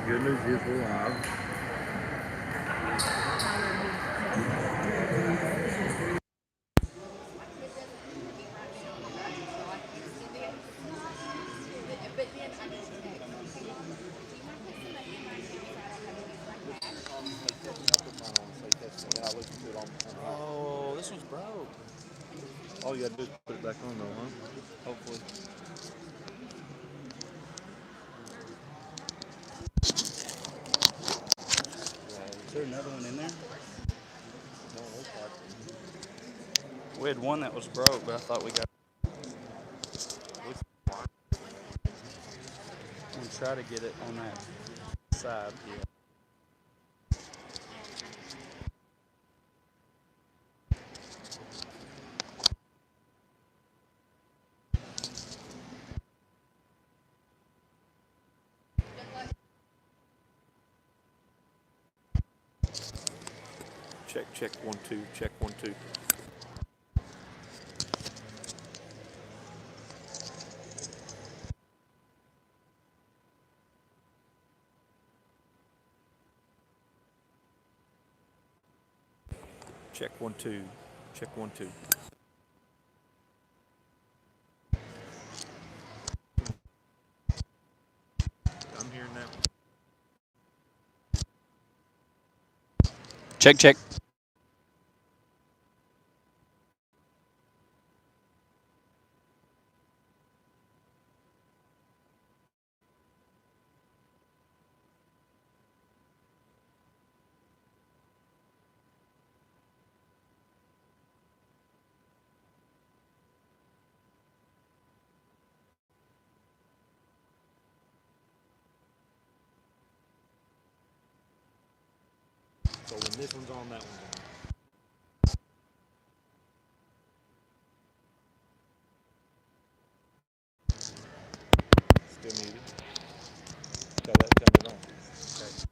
Good news is we're live. Oh, this one's broke. All you gotta do is put it back on though, huh? Hopefully. Is there another one in there? We had one that was broke, but I thought we got. We'll try to get it on that side. Yeah. Check 1 2. Check 1 2. Check 1 2. Check 1 2. I'm hearing that. Check, check. So when this one's on, that one's on. Still muted. Tell it on. Okay.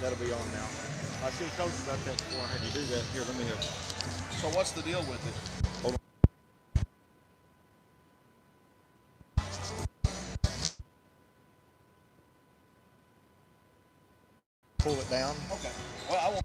That'll be on now. I should have told you about that before I had you do that. Here, let me help. So what's the deal with it? Hold on. Pull it down. Okay. Well, I won't.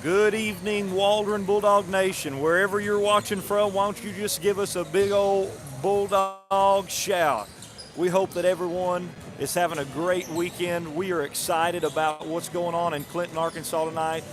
Good evening, Waldron Bulldog Nation. Wherever you're watching from, why don't you just give us a big old Bulldog shout. We hope that everyone is having a great weekend. We are excited about what's going on in Clinton, Arkansas tonight.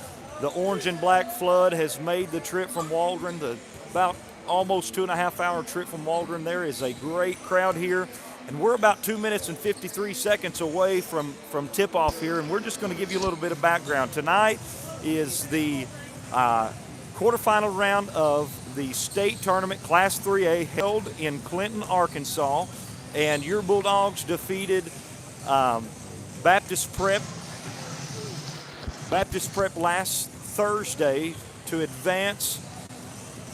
The orange and black flood has made the trip from Waldron, the about almost 2.5 hour trip from Waldron. There is a great crowd here. And we're about 2 minutes and 53 seconds away from tip-off here, and we're just going to give you a little bit of background. Tonight is the quarterfinal round of the state tournament, Class 3A, held in Clinton, Arkansas, and your Bulldogs defeated Baptist Prep last Thursday to advance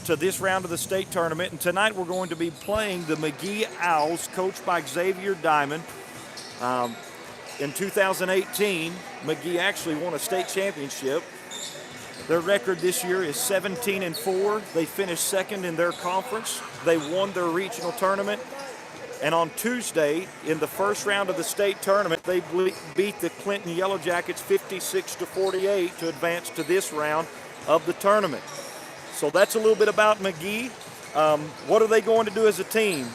to this round of the state tournament. And tonight we're going to be playing the McGehee Owls, coached by Xavier Diamond. In 2018, McGehee actually won a state championship. Their record this year is 17-4. They finished second in their conference. They won their regional tournament. And on Tuesday, in the first round of the state tournament, they beat the Clinton Yellow Jackets 56-48 to advance to this round of the tournament. So that's a little bit about McGehee. What are they going to do as a team?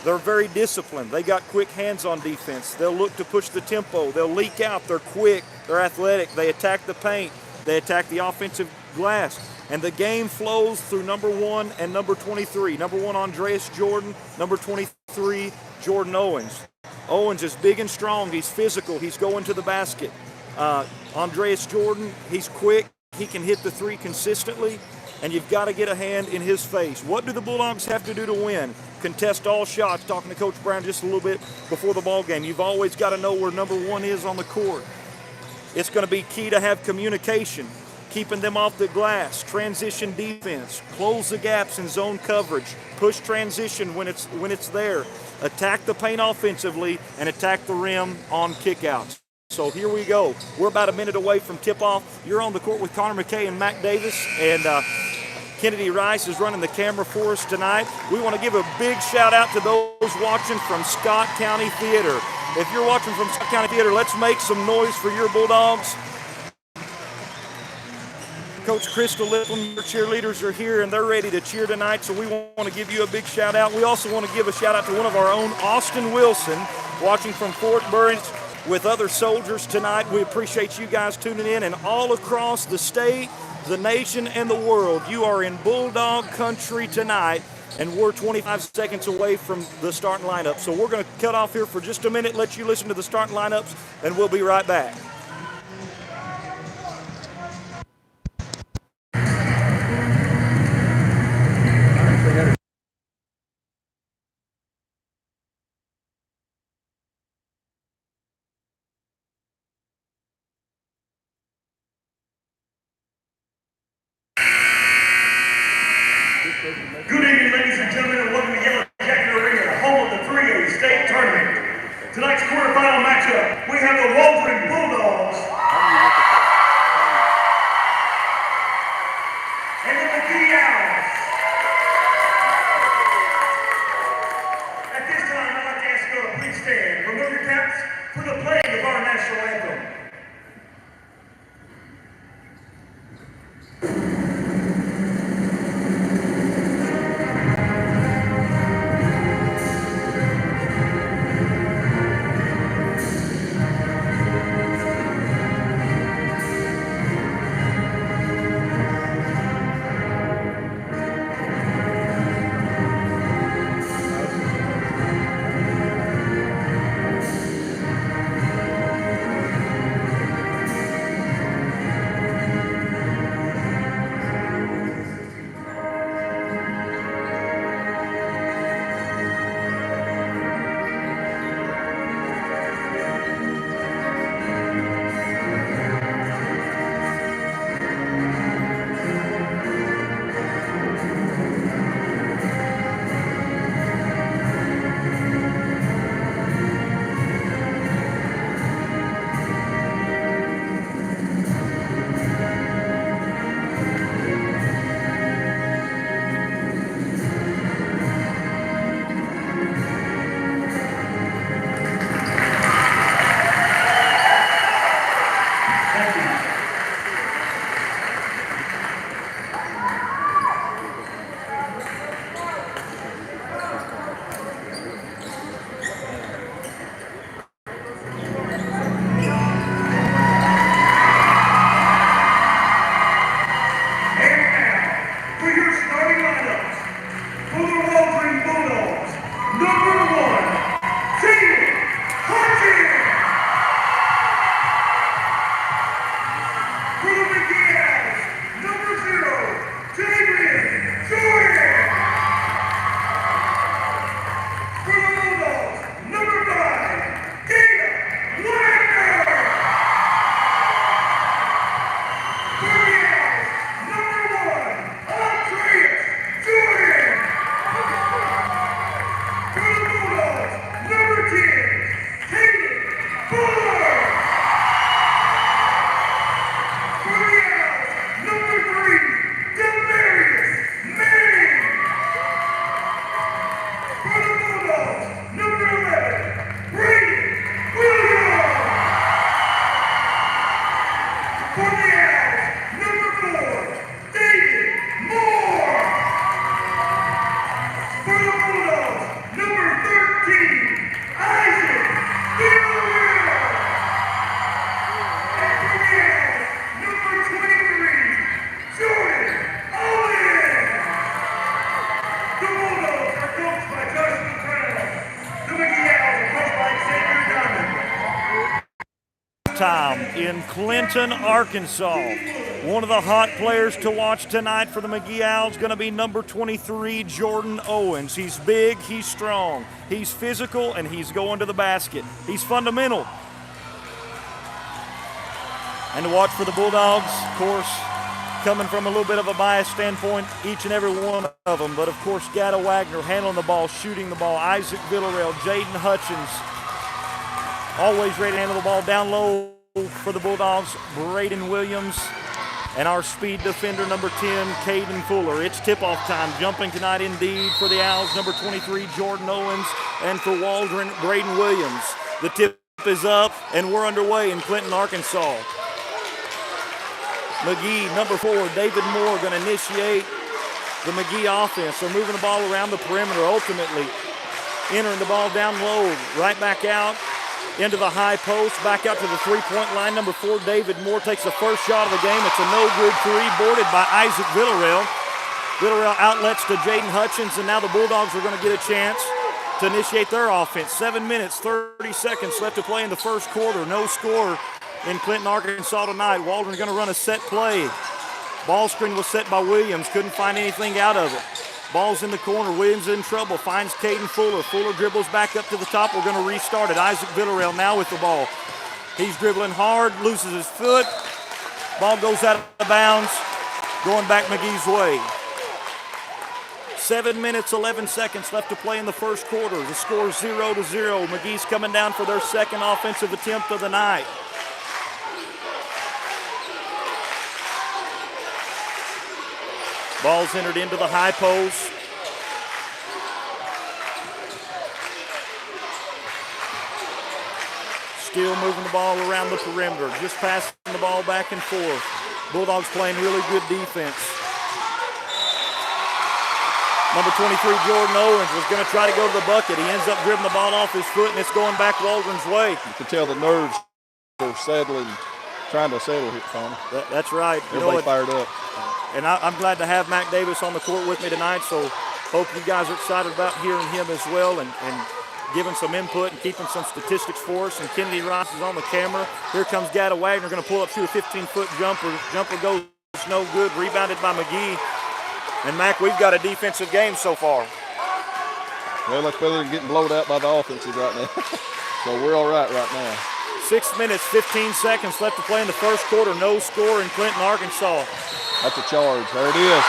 They're very disciplined. They got quick hands on defense. They'll look to push the tempo. They'll leak out. They're quick. They're athletic. They attack the paint. They attack the offensive glass. And the game flows through number 1 and number 23. Number 1, Andreas Jordan. Number 23, Jordan Owens. Owens is big and strong. He's physical. He's going to the basket. Andreas Jordan, he's quick. He can hit the three consistently. And you've got to get a hand in his face. What do the Bulldogs have to do to win? Contest all shots. Talking to Coach Brown just a little bit before the ball game. You've always got to know where number 1 is on the court. It's going to be key to have communication, keeping them off the glass, transition defense, close the gaps in zone coverage, push transition when it's there, attack the paint offensively, and attack the rim on kickouts. So here we go. We're about a minute away from tip-off. You're on the court with Connor McKay and Mac Davis, and Kennedy Rice is running the camera for us tonight. We want to give a big shout-out to those watching from Scott County Theater. If you're watching from Scott County Theater, let's make some noise for your Bulldogs. Coach Crystal Lippman, your cheerleaders are here, and they're ready to cheer tonight, so we want to give you a big shout-out. We also want to give a shout-out to one of our own, Austin Wilson, watching from Fort Burns with other soldiers tonight. We appreciate you guys tuning in, and all across the state, the nation, and the world, you are in Bulldog country tonight, and we're 25 seconds away from the starting lineup. So we're going to cut off here for just a minute, let you listen to the starting lineups, and we'll be right back. Good evening, ladies and gentlemen, and welcome to Yellow Jacket Arena, home of the 3A state tournament. Tonight's quarterfinal matchup, we have the Waldron Bulldogs and the McGehee Owls. At this time, I'd like to ask you to please stand. Remove your caps for the playing of our national anthem. Time in Clinton, Arkansas. One of the hot players to watch tonight for the McGehee Owls going to be number 23, Jordan Owens. He's big, he's strong, he's physical, and he's going to the basket. He's fundamental. And to watch for the Bulldogs, of course, coming from a little bit of a biased standpoint, each and every one of them. But, of course, Gatto Wagner handling the ball, shooting the ball. Isaac Villarreal, Jaden Hutchins, always ready to handle the ball down low for the Bulldogs. Braden Williams and our speed defender, number 10, Caden Fuller. It's tip-off time. Jumping tonight indeed for the Owls, number 23, Jordan Owens, and for Waldron, Braden Williams. The tip is up, and we're underway in Clinton, Arkansas. McGehee, number 4, David Moore, going to initiate the McGehee offense. They're moving the ball around the perimeter, ultimately entering the ball down low, right back out into the high post, back out to the three-point line. Number 4, David Moore takes the first shot of the game. It's a no-good three, boarded by Isaac Villarreal. Villarreal outlets to Jaden Hutchins, and now the Bulldogs are going to get a chance to initiate their offense. 7 minutes, 30 seconds left to play in the first quarter. No score in Clinton, Arkansas tonight. Waldron going to run a set play. Ball screen was set by Williams. Couldn't find anything out of it. Ball's in the corner. Williams in trouble. Finds Caden Fuller. Fuller dribbles back up to the top. We're going to restart it. Isaac Villarreal now with the ball. He's dribbling hard. Loses his foot. Ball goes out of bounds. Going back McGee's way. 7 minutes, 11 seconds left to play in the first quarter. The score is 0-0. McGee's coming down for their second offensive attempt of the night. Ball's entered into the high post. Still moving the ball around the perimeter, just passing the ball back and forth. Bulldogs playing really good defense. Number 23, Jordan Owens, was going to try to go to the bucket. He ends up dribbling the ball off his foot, and it's going back Waldron's way. You can tell the nerves are settling, trying to settle here, Tommy. That's right. Everybody fired up. And I'm glad to have Mac Davis on the court with me tonight, so hope you guys are excited about hearing him as well and giving some input and keeping some statistics for us. And Kennedy Rice is on the camera. Here comes Gada Wagner, going to pull up to a 15-foot jumper. Jumper goes no good, rebounded by McGehee. And Mac, we've got a defensive game so far. Well, that's better than getting blowed out by the offenses right now. So we're all right now. 6 minutes, 15 seconds left to play in the first quarter. No score in Clinton, Arkansas. That's a charge. There it is.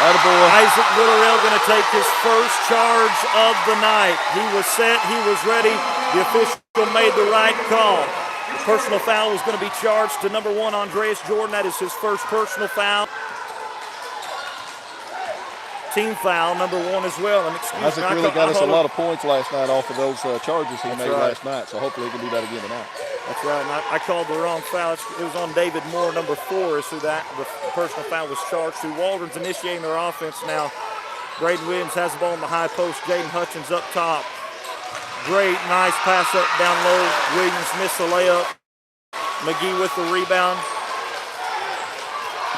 Attaboy. Isaac Villarreal going to take his first charge of the night. He was set. He was ready. The official made the right call. The personal foul was going to be charged to number 1, Andreas Jordan. That is his first personal foul. Team foul, number 1 as well. And Isaac really got us a lot of points last night off of those charges he made last night, so hopefully he can do that again tonight. That's right, and I called the wrong foul. It was on David Moore, number 4, is who the personal foul was charged to. Waldron's initiating their offense now. Braden Williams has the ball in the high post. Jaden Hutchins up top. Great, nice pass up down low. Williams missed the layup. McGehee with the rebound.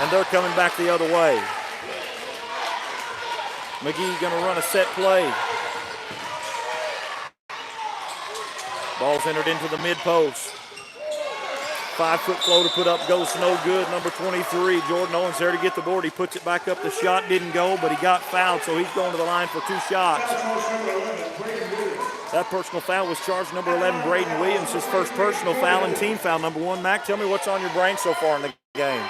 And they're coming back the other way. McGehee going to run a set play. Ball's entered into the mid-post. 5-foot floater put up, goes no good. Number 23, Jordan Owens there to get the board. He puts it back up. The shot didn't go, but he got fouled, so he's going to the line for 2 shots. That personal foul was charged. Number 11, Braden Williams, his first personal foul and team foul. Number 1, Mac, tell me what's on your brain so far in the game.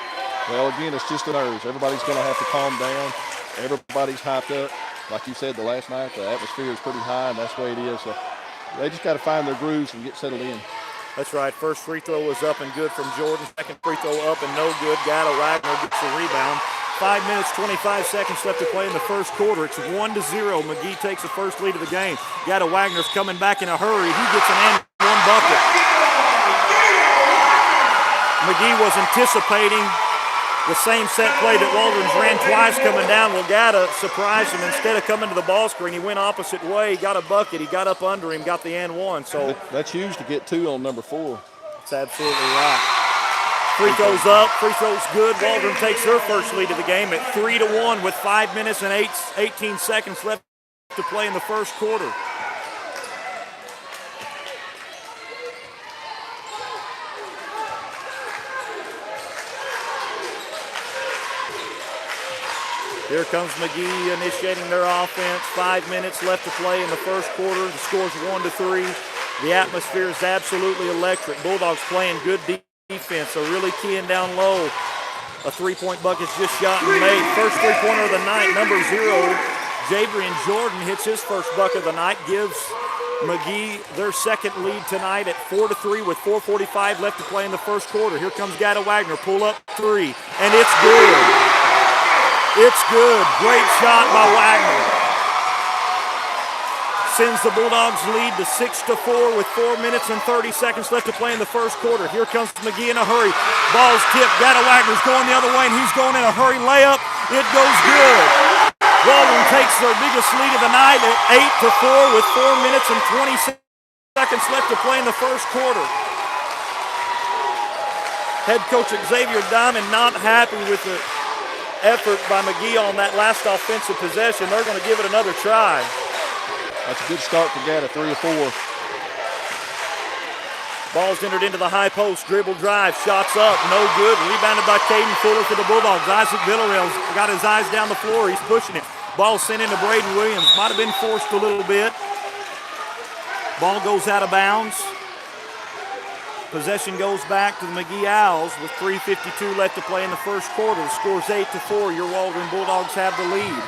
Well, again, it's just the nerves. Everybody's going to have to calm down. Everybody's hyped up. Like you said the last night, the atmosphere is pretty high, and that's the way it is. So they just got to find their grooves and get settled in. That's right. First free throw was up and good from Jordan. Second free throw up and no good. Gada Wagner gets the rebound. 5 minutes, 25 seconds left to play in the first quarter. It's 1-0. McGehee takes the first lead of the game. Gada Wagner's coming back in a hurry. He gets an and 1 bucket. McGehee was anticipating the same set play that Waldron's ran twice coming down. Well, Gada surprised him. Instead of coming to the ball screen, he went opposite way. He got a bucket. He got up under him, got the and 1. So that's huge to get 2 on number 4. That's absolutely right. Free throws up. Free throws good. Waldron takes their first lead of the game at 3-1 with 5 minutes and 18 seconds left to play in the first quarter. Here comes McGehee initiating their offense. 5 minutes left to play in the first quarter. The score's 1-3. The atmosphere is absolutely electric. Bulldogs playing good defense. They're really keying down low. A 3-point bucket's just shot and made. First 3-pointer of the night. Number 0, Jabrian Jordan hits his first bucket of the night. Gives McGehee their second lead tonight at 4-3 with 4:45 left to play in the first quarter. Here comes Gada Wagner. Pull up 3. And it's good. It's good. Great shot by Wagner. Sends the Bulldogs lead to 6-4 with 4 minutes and 30 seconds left to play in the first quarter. Here comes McGehee in a hurry. Ball's tipped. Gada Wagner's going the other way, and he's going in a hurry. Layup. It goes good. Waldron takes their biggest lead of the night at 8-4 with 4 minutes and 20 seconds left to play in the first quarter. Head coach Xavier Diamond not happy with the effort by McGehee on that last offensive possession. They're going to give it another try. That's a good start for Gada, 3 of 4. Ball's entered into the high post. Dribble drive. Shots up. No good. Rebounded by Caden Fuller for the Bulldogs. Isaac Villarreal's got his eyes down the floor. He's pushing it. Ball sent into Braden Williams. Might have been forced a little bit. Ball goes out of bounds. Possession goes back to the McGehee Owls with 3:52 left to play in the first quarter. The score's 8-4. Your Waldron Bulldogs have the lead.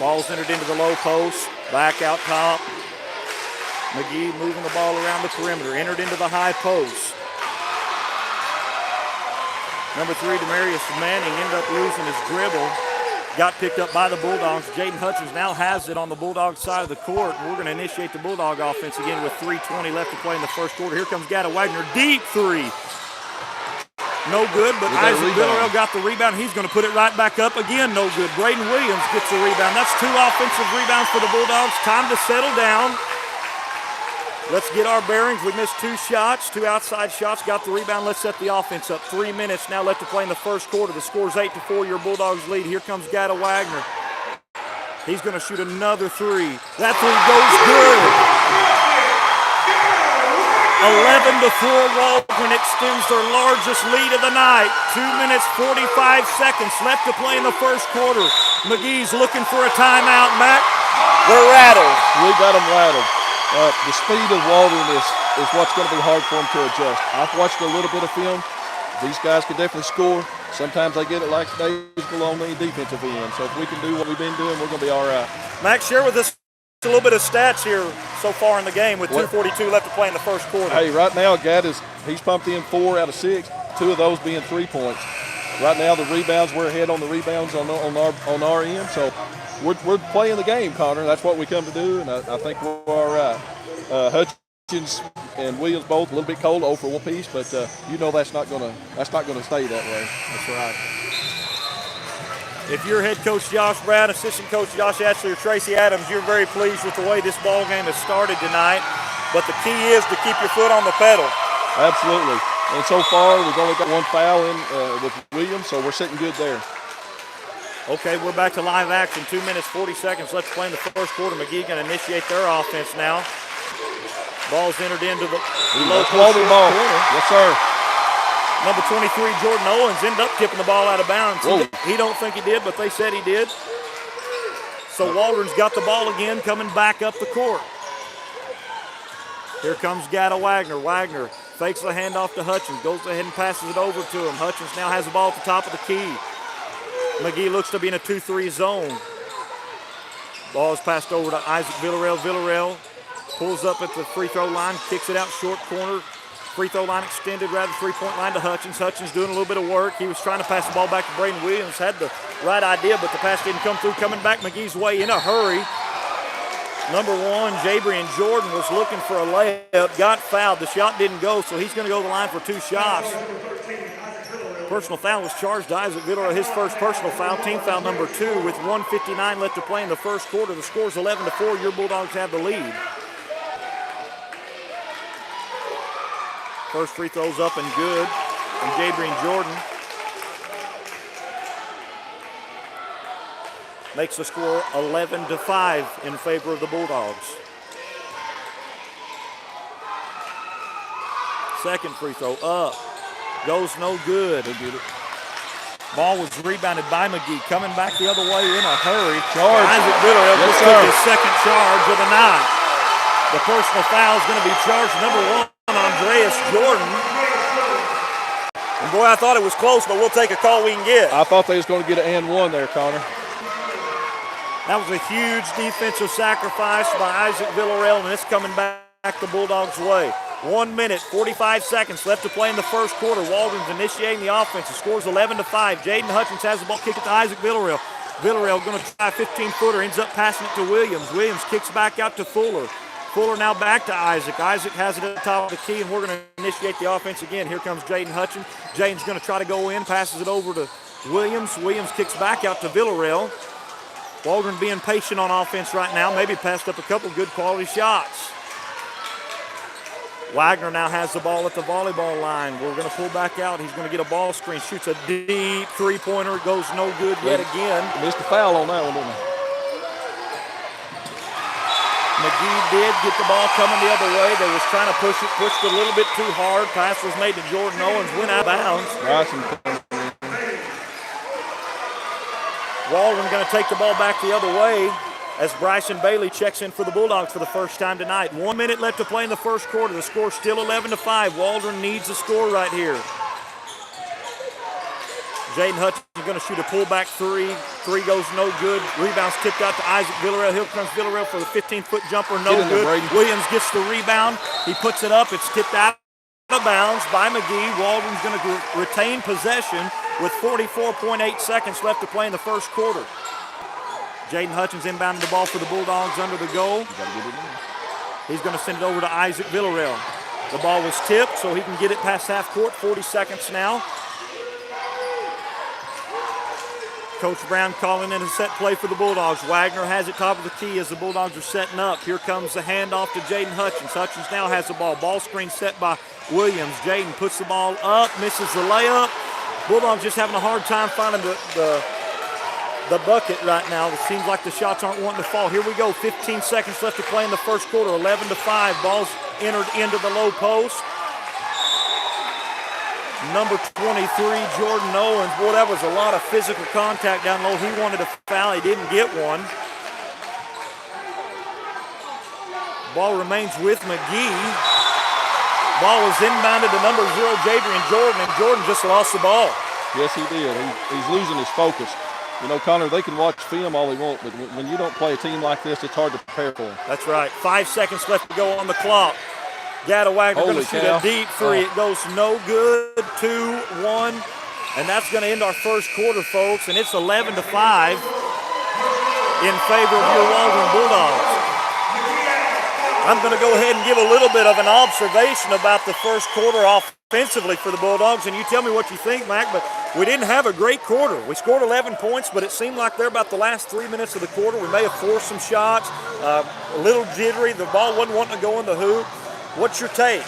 Ball's entered into the low post. Back out top. McGehee moving the ball around the perimeter, entered into the high post. Number 3, Demarius Manning, ended up losing his dribble. Got picked up by the Bulldogs. Jaden Hutchins now has it on the Bulldog side of the court. We're going to initiate the Bulldog offense again with 3:20 left to play in the first quarter. Here comes Gada Wagner, deep three. No good, but Isaac Villarreal got the rebound. He's going to put it right back up again. No good. Braden Williams gets the rebound. That's 2 offensive rebounds for the Bulldogs. Time to settle down. Let's get our bearings. We missed 2 shots, 2 outside shots. Got the rebound. Let's set the offense up. 3 minutes now left to play in the first quarter. The score's 8-4. Your Bulldogs lead. Here comes Gada Wagner. He's going to shoot another 3. That 3 goes good. 11-4. Waldron extends their largest lead of the night. 2 minutes, 45 seconds left to play in the first quarter. McGee's looking for a timeout, Mac. They're rattled. We got them rattled. The speed of Waldron is what's going to be hard for them to adjust. I've watched a little bit of film. These guys can definitely score. Sometimes they get it like days below me defensive end. So if we can do what we've been doing, we're going to be all right. Max, share with us a little bit of stats here so far in the game with 2:42 left to play in the first quarter. Hey, right now, he's pumped in 4 out of 6, 2 of those being 3 points. Right now, the rebounds, we're ahead on the rebounds on our end. So we're playing the game, Connor. That's what we come to do, and I think we're all right. Hutchins and Williams both a little bit cold, 0 for 1 piece, but you know that's not gonna stay that way. That's right. If you're head coach Josh Brown, assistant coach Josh Ashley, or Tracy Adams, you're very pleased with the way this ball game has started tonight. But the key is to keep your foot on the pedal. Absolutely. And so far, we've only got 1 foul in with Williams, so we're sitting good there. Okay, we're back to live action. 2 minutes, 40 seconds left to play in the first quarter. McGehee going to initiate their offense now. Ball's entered into the low post ball. corner. Yes, sir. Number 23, Jordan Owens, ended up tipping the ball out of bounds. He don't think he did, but they said he did. So Waldron's got the ball again, coming back up the court. Here comes Gada Wagner. Wagner fakes the handoff to Hutchins, goes ahead and passes it over to him. Hutchins now has the ball at the top of the key. McGehee looks to be in a 2-3 zone. Ball is passed over to Isaac Villarreal. Villarreal pulls up at the free throw line, kicks it out short corner. Free throw line extended, rather 3-point line to Hutchins. Hutchins doing a little bit of work. He was trying to pass the ball back to Braden Williams. Had the right idea, but the pass didn't come through. Coming back McGee's way in a hurry. Number 1, Jabrian Jordan was looking for a layup, got fouled. The shot didn't go, so he's going to go to the line for 2 shots. Personal foul was charged to Isaac Villarreal, his first personal foul, team foul number 2 with 1:59 left to play in the first quarter. The score's 11-4. Your Bulldogs have the lead. First free throw's up and good from Jabrian Jordan. Makes the score 11-5 in favor of the Bulldogs. Second free throw up. Goes no good. Ball was rebounded by McGehee. Coming back the other way in a hurry. Charge. Isaac Villarreal Yes, took his second charge of the night. The personal foul is going to be charged number 1, Andreas Jordan. And boy, I thought it was close, but we'll take a call we can get. I thought they was going to get an and 1 there, Connor. That was a huge defensive sacrifice by Isaac Villarreal, and it's coming back the Bulldogs' way. 1 minute, 45 seconds left to play in the first quarter. Waldron's initiating the offense. The score's 11-5. Jaden Hutchins has the ball, kicked it to Isaac Villarreal. Villarreal going to try a 15-footer, ends up passing it to Williams. Williams kicks back out to Fuller. Fuller now back to Isaac. Isaac has it at the top of the key, and we're going to initiate the offense again. Here comes Jaden Hutchins. Jaden's going to try to go in, passes it over to Williams. Williams kicks back out to Villarreal. Waldron being patient on offense right now, maybe passed up a couple good quality shots. Wagner now has the ball at the volleyball line. We're going to pull back out. He's going to get a ball screen, shoots a deep 3-pointer. It goes no good yet again. Missed a foul on that one, didn't he? McGehee did get the ball coming the other way. They was trying to push it, pushed it a little bit too hard. Pass was made to Jordan Owens, went out of bounds. Waldron going to take the ball back the other way as Bryson Bailey checks in for the Bulldogs for the first time tonight. 1 minute left to play in the first quarter. The score's still 11-5. Waldron needs a score right here. Jaden Hutchins is going to shoot a pullback three. Three goes no good. Rebounds tipped out to Isaac Villarreal. Here comes Villarreal for the 15-foot jumper, no good. Williams gets the rebound. He puts it up. It's tipped out of bounds by McGehee. Waldron's going to retain possession with 44.8 seconds left to play in the first quarter. Jaden Hutchins inbounding the ball for the Bulldogs under the goal. He's going to send it over to Isaac Villarreal. The ball was tipped, so he can get it past half court. 40 seconds now. Coach Brown calling in a set play for the Bulldogs. Wagner has it top of the key as the Bulldogs are setting up. Here comes the handoff to Jaden Hutchins. Hutchins now has the ball. Ball screen set by Williams. Jaden puts the ball up, misses the layup. Bulldogs just having a hard time finding the bucket right now. It seems like the shots aren't wanting to fall. Here we go. 15 seconds left to play in the first quarter. 11-5. Ball's entered into the low post. Number 23, Jordan Owens. Boy, that was a lot of physical contact down low. He wanted a foul. He didn't get one. Ball remains with McGehee. Ball was inbounded to number 0, Jadrian Jordan, and Jordan just lost the ball. Yes, he did. He's losing his focus. You know, Connor, they can watch film all they want, but when you don't play a team like this, it's hard to prepare for them. That's right. 5 seconds left to go on the clock. Gada Wagner going to shoot a deep three. It goes no good. 2-1. And that's going to end our first quarter, folks. And it's 11-5 in favor of your Waldron Bulldogs. I'm going to go ahead and give a little bit of an observation about the first quarter offensively for the Bulldogs. And you tell me what you think, Mac, but we didn't have a great quarter. We scored 11 points, but it seemed like there about the last 3 minutes of the quarter. We may have forced some shots, a little jittery. The ball wasn't wanting to go in the hoop. What's your take?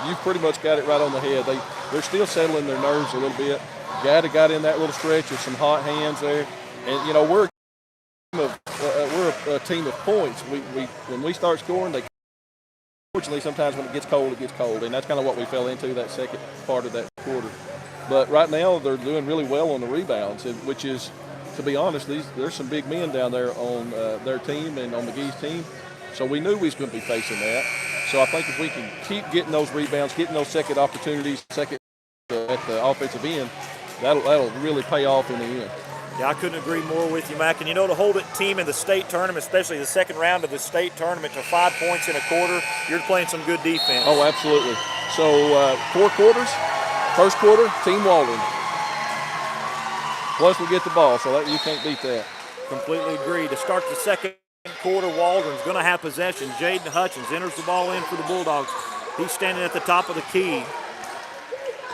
You've pretty much got it right on the head. They're still settling their nerves a little bit. Gada got in that little stretch with some hot hands there. And, you know, we're a team of points. When we start scoring, unfortunately, sometimes when it gets cold, and that's kind of what we fell into that second part of that quarter. But right now, they're doing really well on the rebounds, which is, to be honest, there's some big men down there on their team and on McGee's team. So we knew we was going to be facing that. So I think if we can keep getting those rebounds, getting those second opportunities, at the offensive end, that'll really pay off in the end. Yeah, I couldn't agree more with you, Mac. And you know, to hold a team in the state tournament, especially the second round of the state tournament, to 5 points in a quarter, you're playing some good defense. Oh, absolutely. So 4 quarters, first quarter, Team Waldron. Plus we get the ball, so you can't beat that. Completely agree. To start the second quarter, Waldron's going to have possession. Jaden Hutchins enters the ball in for the Bulldogs. He's standing at the top of the key.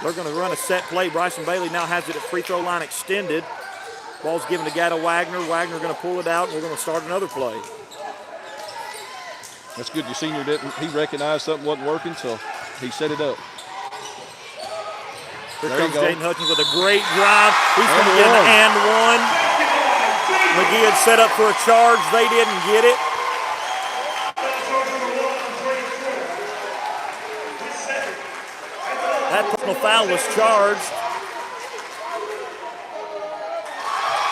They're going to run a set play. Bryson Bailey now has it at free throw line extended. Ball's given to Gada Wagner. Wagner going to pull it out, and we're going to start another play. That's good. Your senior he recognized something wasn't working, so he set it up. Here comes Jaden Hutchins with a great drive. He's going to get an and one. McGehee had set up for a charge. They didn't get it. That personal foul was charged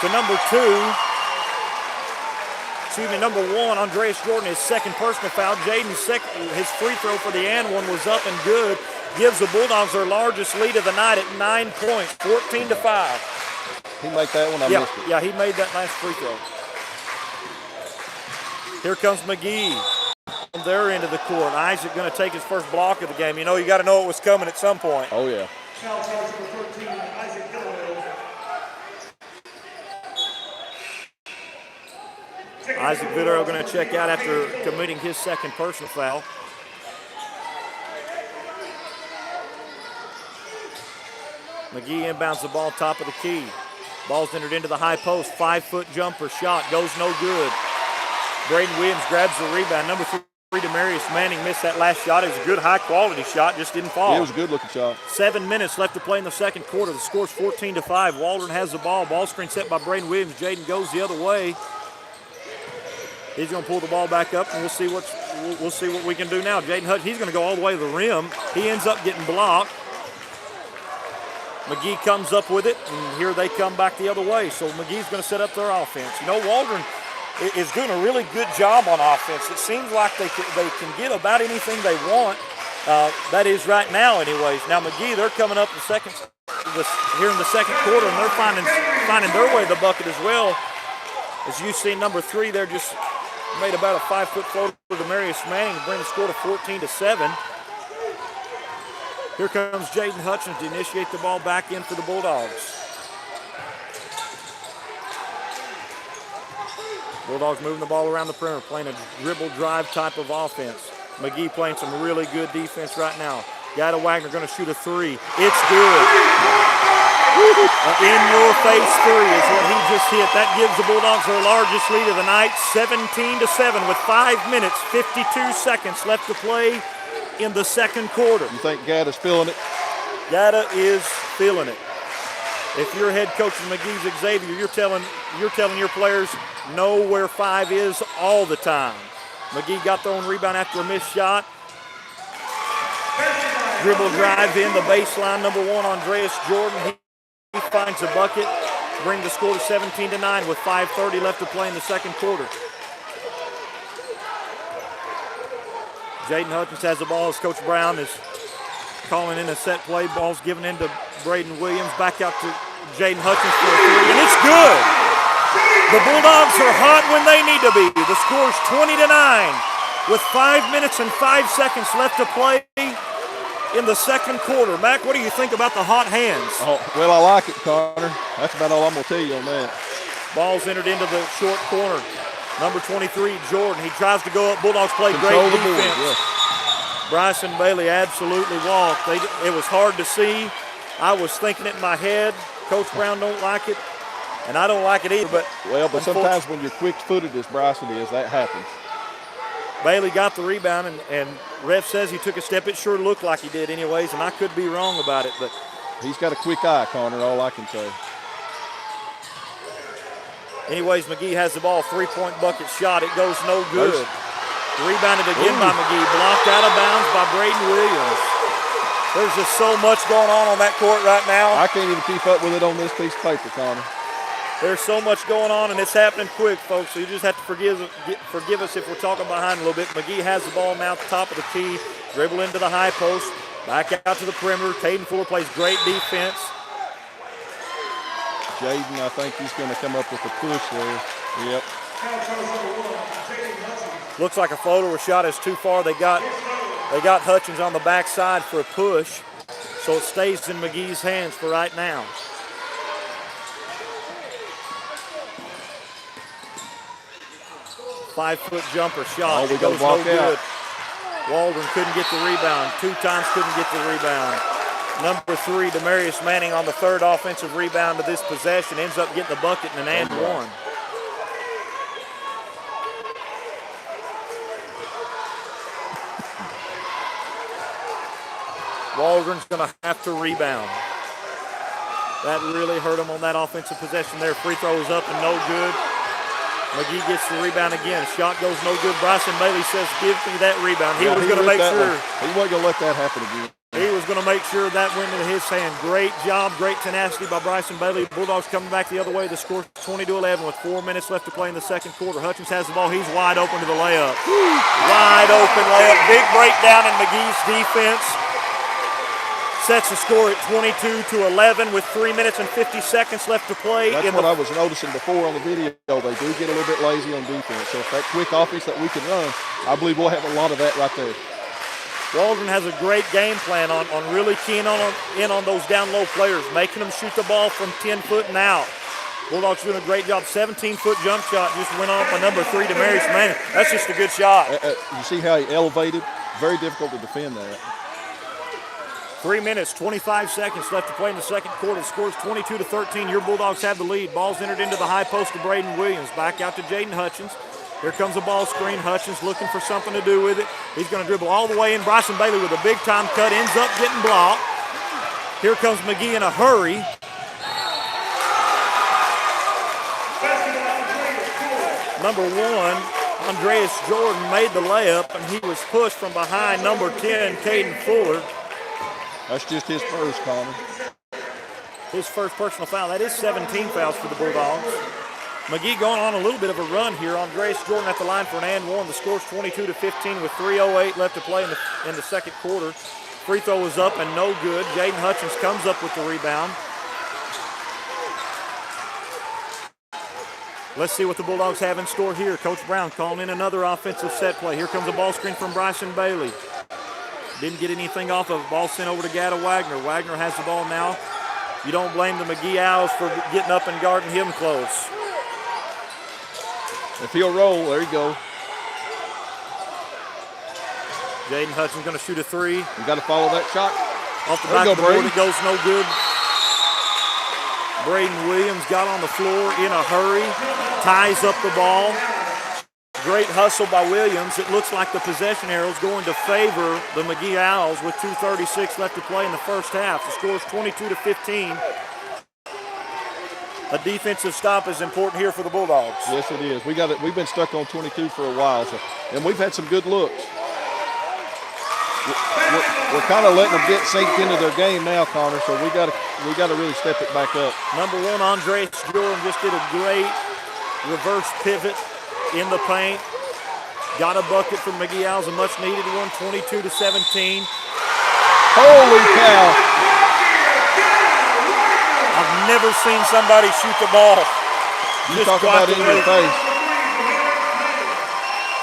to number 1, Andreas Jordan, his second personal foul. Jaden's his free throw for the and one was up and good. Gives the Bulldogs their largest lead of the night at 9 points, 14-5. He made that one, I missed it. Yeah, he made that last free throw. Here comes McGehee on their end of the court. Isaac going to take his first block of the game. You know, you got to know it was coming at some point. Oh, yeah. Isaac Villarreal going to check out after committing his second personal foul. McGehee inbounds the ball top of the key. Ball's entered into the high post. 5-foot jumper shot goes no good. Braden Williams grabs the rebound. Number 3, Demarius Manning missed that last shot. It was a good high-quality shot, just didn't fall. Yeah, it was a good-looking shot. 7 minutes left to play in the second quarter. The score's 14-5. Waldron has the ball. Ball screen set by Braden Williams. Jaden goes the other way. He's going to pull the ball back up, and we'll see what we can do now. Jaden Hutchins, he's going to go all the way to the rim. He ends up getting blocked. McGehee comes up with it, and here they come back the other way. So McGee's going to set up their offense. You know, Waldron is doing a really good job on offense. It seems like they can get about anything they want. That is right now anyways. Now McGehee, they're coming up here in the second quarter, and they're finding finding their way to the bucket as well. As you see, number 3 there just made about a 5-foot floater to Demarius Manning to bring the score to 14-7. Here comes Jaden Hutchins to initiate the ball back in for the Bulldogs. Bulldogs moving the ball around the perimeter, playing a dribble drive type of offense. McGehee playing some really good defense right now. Guida Wagner going to shoot a 3. It's good. In-your-face 3 is what he just hit. That gives the Bulldogs their largest lead of the night, 17-7 with 5 minutes, 52 seconds left to play in the second quarter. You think Gaida's feeling it? Gaida is feeling it. If you're head coach of McGee's Xavier, you're telling your players know where 5 is all the time. McGehee got their own rebound after a missed shot. Dribble drive in the baseline, number 1, Andreas Jordan. He finds a bucket, bring the score to 17-9 with 5:30 left to play in the second quarter. Jaden Hutchins has the ball as Coach Brown is calling in a set play. Ball's given into Braden Williams. Back out to Jaden Hutchins for a 3, and it's good. The Bulldogs are hot when they need to be. The score's 20-9 with 5 minutes and 5 seconds left to play in the second quarter. Mac, what do you think about the hot hands? Oh, well, I like it, Connor. That's about all I'm going to tell you on that. Ball's entered into the short corner. Number 23, Jordan. He tries to go up. Bulldogs play Control great the board, defense. yeah. Bryson Bailey absolutely walked. It was hard to see. I was thinking it in my head. Coach Brown don't like it, and I don't like it either. But sometimes when you're quick-footed as Bryson is, that happens. Bailey got the rebound, and ref says he took a step. It sure looked like he did anyways, and I could be wrong about it. But he's got a quick eye, Connor, all I can say. anyways, McGehee has the ball. 3-point bucket shot. It goes no good. Rebounded again by McGehee. Blocked out of bounds by Braden Williams. There's just so much going on that court right now. I can't even keep up with it on this piece of paper, Connor. There's so much going on, and it's happening quick, folks, so you just have to forgive us if we're talking behind a little bit. McGehee has the ball now at the top of the key. Dribble into the high post. Back out to the perimeter. Caden Fuller plays great defense. Jaden, I think he's going to come up with a push there. Yep. Looks like a floater was shot as too far. They got Hutchins on the backside for a push, so it stays in McGee's hands for right now. Five-foot jumper shot. Oh, we it goes got no to walk out. good. Waldron couldn't get the rebound. 2 times couldn't get the rebound. Number 3, Demarius Manning on the 3rd offensive rebound of this possession. Ends up getting the bucket and an and one. Waldron's going to have to rebound. That really hurt him on that offensive possession there. Free throw is up and no good. McGehee gets the rebound again. Shot goes no good. Bryson Bailey says, give me that rebound. He was going to make sure. He wasn't going to let that happen again. He was going to make sure that went into his hand. Great job, great tenacity by Bryson Bailey. Bulldogs coming back the other way. The score 20-11 with 4 minutes left to play in the second quarter. Hutchins has the ball. He's wide open to the layup. Wide open layup. Big breakdown in McGee's defense. Sets the score at 22-11 with 3 minutes and 50 seconds left to play. That's what I was noticing before on the video. They do get a little bit lazy on defense. So if that quick offense that we can run, I believe we'll have a lot of that right there. Waldron has a great game plan on really keying in on those down low players, making them shoot the ball from 10 foot and out. Bulldogs doing a great job. 17-foot jump shot just went off by number 3, Demarius Manning. That's just a good shot. You see how he elevated? Very difficult to defend that. 3 minutes, 25 seconds left to play in the second quarter. The score's 22-13. Your Bulldogs have the lead. Ball's entered into the high post to Braden Williams. Back out to Jaden Hutchins. Here comes a ball screen. Hutchins looking for something to do with it. He's going to dribble all the way in. Bryson Bailey with a big-time cut. Ends up getting blocked. Here comes McGehee in a hurry. Number 1, Andreas Jordan made the layup, and he was pushed from behind number 10, Caden Fuller. That's just his first, Connor. His first personal foul. That is 17 fouls for the Bulldogs. McGehee going on a little bit of a run here. Andreas Jordan at the line for an and one. The score's 22-15 with 3:08 left to play in the second quarter. Free throw was up and no good. Jaden Hutchins comes up with the rebound. Let's see what the Bulldogs have in store here. Coach Brown calling in another offensive set play. Here comes a ball screen from Bryson Bailey. Didn't get anything off of it. Ball sent over to Gada Wagner. Wagner has the ball now. You don't blame the McGehee Owls for getting up and guarding him close. If he'll roll, there you go. Jaden Hutchins going to shoot a three. You got to follow that shot. Off the There back you of go, the board, Braden. it goes no good. Braden Williams got on the floor in a hurry, ties up the ball. Great hustle by Williams. It looks like the possession arrow is going to favor the McGehee Owls with 2:36 left to play in the first half. The score is 22-15. A defensive stop is important here for the Bulldogs. Yes, it is. We've been stuck on 22 for a while, and we've had some good looks. We're kind of letting them get synced into their game now, Connor. So we got to really step it back up. Number one, Andres Jordan just did a great reverse pivot in the paint. Got a bucket from McGehee Owls, a much-needed one, 22-17. Holy cow! I've never seen somebody shoot the ball. You talk about in your face.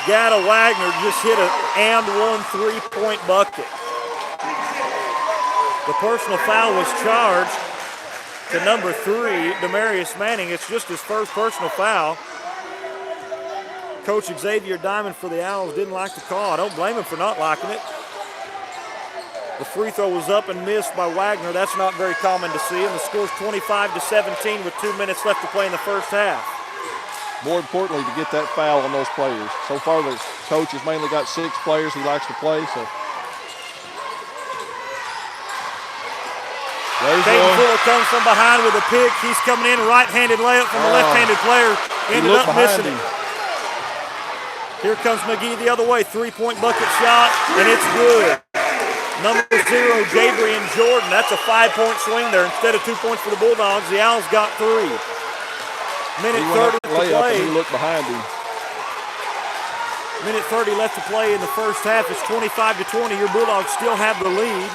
Gada Wagner just hit an and one three-point bucket. The personal foul was charged to number 3, Demarius Manning. It's just his first personal foul. Coach Xavier Diamond for the Owls didn't like the call. I don't blame him for not liking it. The free throw was up and missed by Wagner. That's not very common to see. And the score's 25-17 with 2 minutes left to play in the first half. More importantly, to get that foul on those players. So far, the coach has mainly got 6 players he likes to play. So there's Caden one. Fuller comes from behind with a pick. He's coming in, right-handed layup from the left-handed player. Ended looked up behind missing him. it. Here comes McGehee the other way. 3-point bucket shot, and it's good. Number 0, Gabriel Jordan. That's a 5-point swing there. Instead of 2 points for the Bulldogs, the Owls got 3. Minute He went 30 up to the layup play. and he looked behind him. Minute 30 left to play in the first half. It's 25-20. Your Bulldogs still have the lead.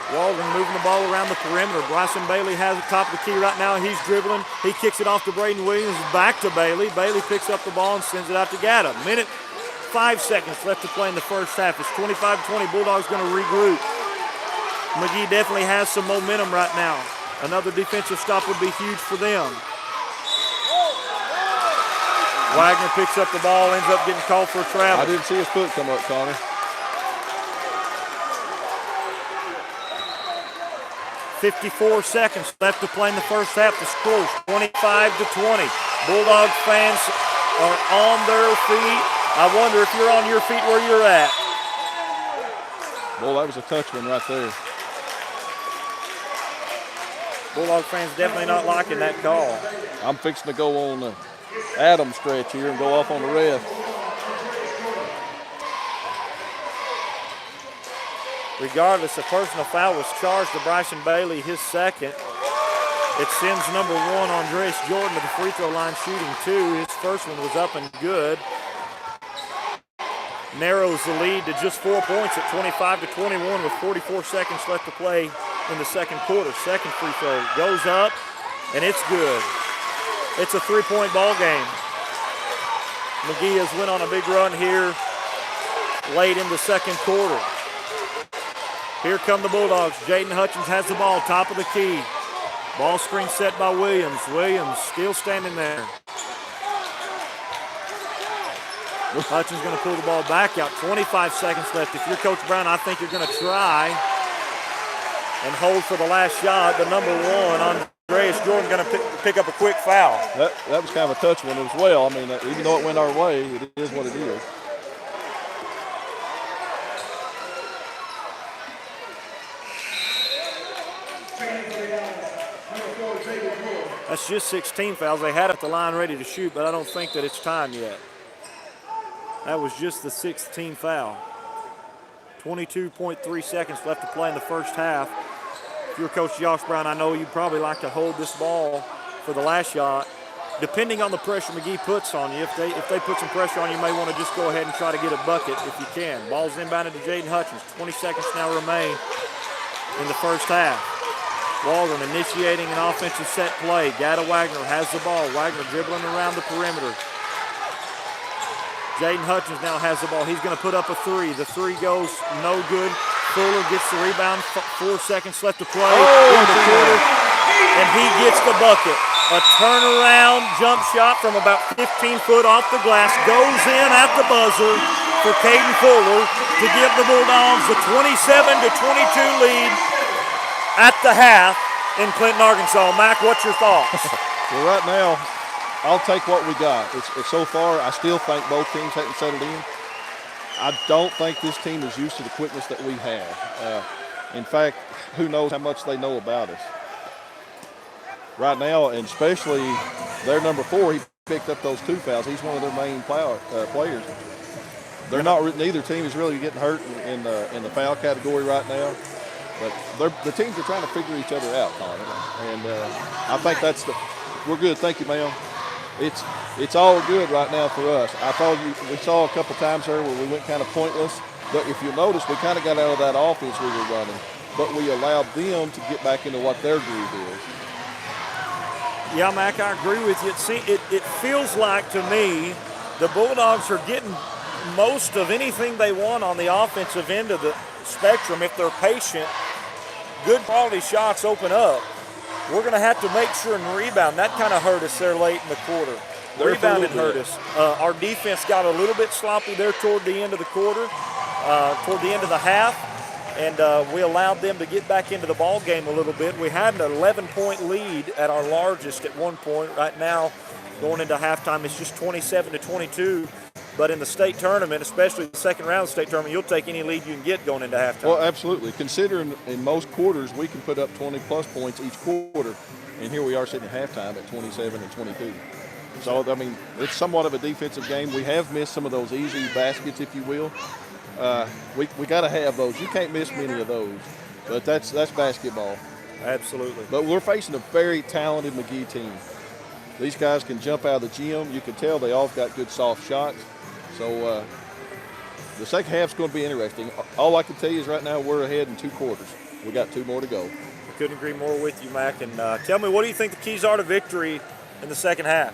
Waldron moving the ball around the perimeter. Bryson Bailey has the top of the key right now. He's dribbling. He kicks it off to Braden Williams. Back to Bailey. Bailey picks up the ball and sends it out to Gada. Minute 5 seconds left to play in the first half. It's 25-20. Bulldogs going to regroup. McGehee definitely has some momentum right now. Another defensive stop would be huge for them. Wagner picks up the ball, ends up getting called for a travel. I didn't see his foot come up, Connor. 54 seconds left to play in the first half. The score is 25-20. Bulldog fans are on their feet. I wonder if you're on your feet where you're at. Boy, that was a touch one right there. Bulldog fans definitely not liking that call. I'm fixing to go on the Adam stretch here and go off on the ref. Regardless, a personal foul was charged to Bryson Bailey, his second. It sends number 1, Andres Jordan, to the free throw line shooting 2. His first one was up and good. Narrows the lead to just 4 points at 25-21 with 44 seconds left to play in the second quarter. Second free throw goes up, and it's good. It's a 3-point ball game. McGehee has went on a big run here late in the second quarter. Here come the Bulldogs. Jaden Hutchins has the ball, top of the key. Ball screen set by Williams. Williams still standing there. Hutchins going to pull the ball back out. 25 seconds left. If you're Coach Brown, I think you're going to try and hold for the last shot. The number 1, Andreas Jordan, going to pick up a quick foul. That was kind of a touch one as well. I mean, even though it went our way, it is what it is. That's just 16 fouls. They had it at the line ready to shoot, but I don't think that it's time yet. That was just the 16th foul. 22.3 seconds left to play in the first half. If you're Coach Josh Brown, I know you'd probably like to hold this ball for the last shot. Depending on the pressure McGehee puts on you, if they put some pressure on you, you may want to just go ahead and try to get a bucket if you can. Ball's inbounded to Jaden Hutchins. 20 seconds now remain in the first half. Waldron initiating an offensive set play. Gada Wagner has the ball. Wagner dribbling around the perimeter. Jaden Hutchins now has the ball. He's going to put up a three. The three goes no good. Fuller gets the rebound. 4 seconds left to play in the quarter. And he gets the bucket. A turnaround jump shot from about 15 foot off the glass. Goes in at the buzzer for Caden Fuller to give the Bulldogs the 27-22 lead at the half in Clinton, Arkansas. Mac, what's your thoughts? Well, right now, I'll take what we got. It's so far, I still think both teams hadn't settled in. I don't think this team is used to the quickness that we have. In fact, who knows how much they know about us. Right now, and especially their number 4, he picked up those 2 fouls. He's one of their main players. They're not. Neither team is really getting hurt in the foul category right now. But the teams are trying to figure each other out, Connor. And I think we're good. Thank you, ma'am. It's all good right now for us. I thought we saw a couple times there where we went kind of pointless. But if you notice, we kind of got out of that offense we were running. But we allowed them to get back into what their groove is. Yeah, Mac, I agree with you. It feels like to me the Bulldogs are getting most of anything they want on the offensive end of the spectrum. If they're patient, good quality shots open up. We're going to have to make sure and rebound. That kind of hurt us there late in the quarter. Rebounded hurt us. Our defense got a little bit sloppy there toward the end of the quarter, toward the end of the half. And we allowed them to get back into the ball game a little bit. We had an 11-point lead at our largest at one point. Right now, going into halftime, it's just 27-22. But in the state tournament, especially the second round of the state tournament, you'll take any lead you can get going into halftime. Well, absolutely. Considering in most quarters we can put up 20-plus points each quarter, and here we are sitting at halftime at 27-22. So, I mean, it's somewhat of a defensive game. We have missed some of those easy baskets, if you will. We got to have those. You can't miss many of those. But that's basketball. Absolutely. But we're facing a very talented McGehee team. These guys can jump out of the gym. You can tell they all got good soft shots. So the second half's going to be interesting. All I can tell you is right now we're ahead in 2 quarters. We got 2 more to go. I couldn't agree more with you, Mac. And tell me, what do you think the keys are to victory in the second half?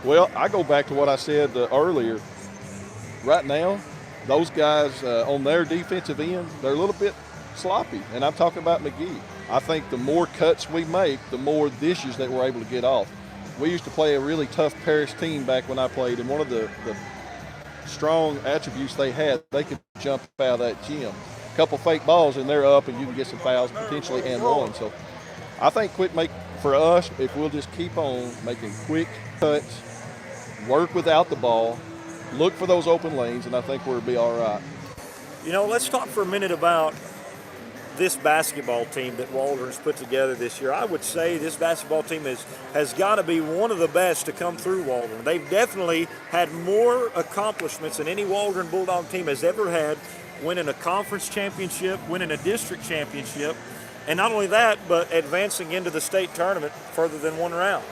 Well, I go back to what I said earlier. Right now, those guys on their defensive end, they're a little bit sloppy, and I'm talking about McGehee. I think the more cuts we make, the more dishes that we're able to get off. We used to play a really tough Paris team back when I played, and one of the strong attributes they had, they could jump out of that gym. A couple fake balls, and they're up, and you can get some fouls potentially and one. So I think for us, if we'll just keep on making quick cuts, work without the ball, look for those open lanes, and I think we'll be all right. You know, let's talk for a minute about this basketball team that Waldron's put together this year. I would say this basketball team has got to be one of the best to come through Waldron. They've definitely had more accomplishments than any Waldron Bulldog team has ever had, winning a conference championship, winning a district championship, and not only that, but advancing into the state tournament further than one round.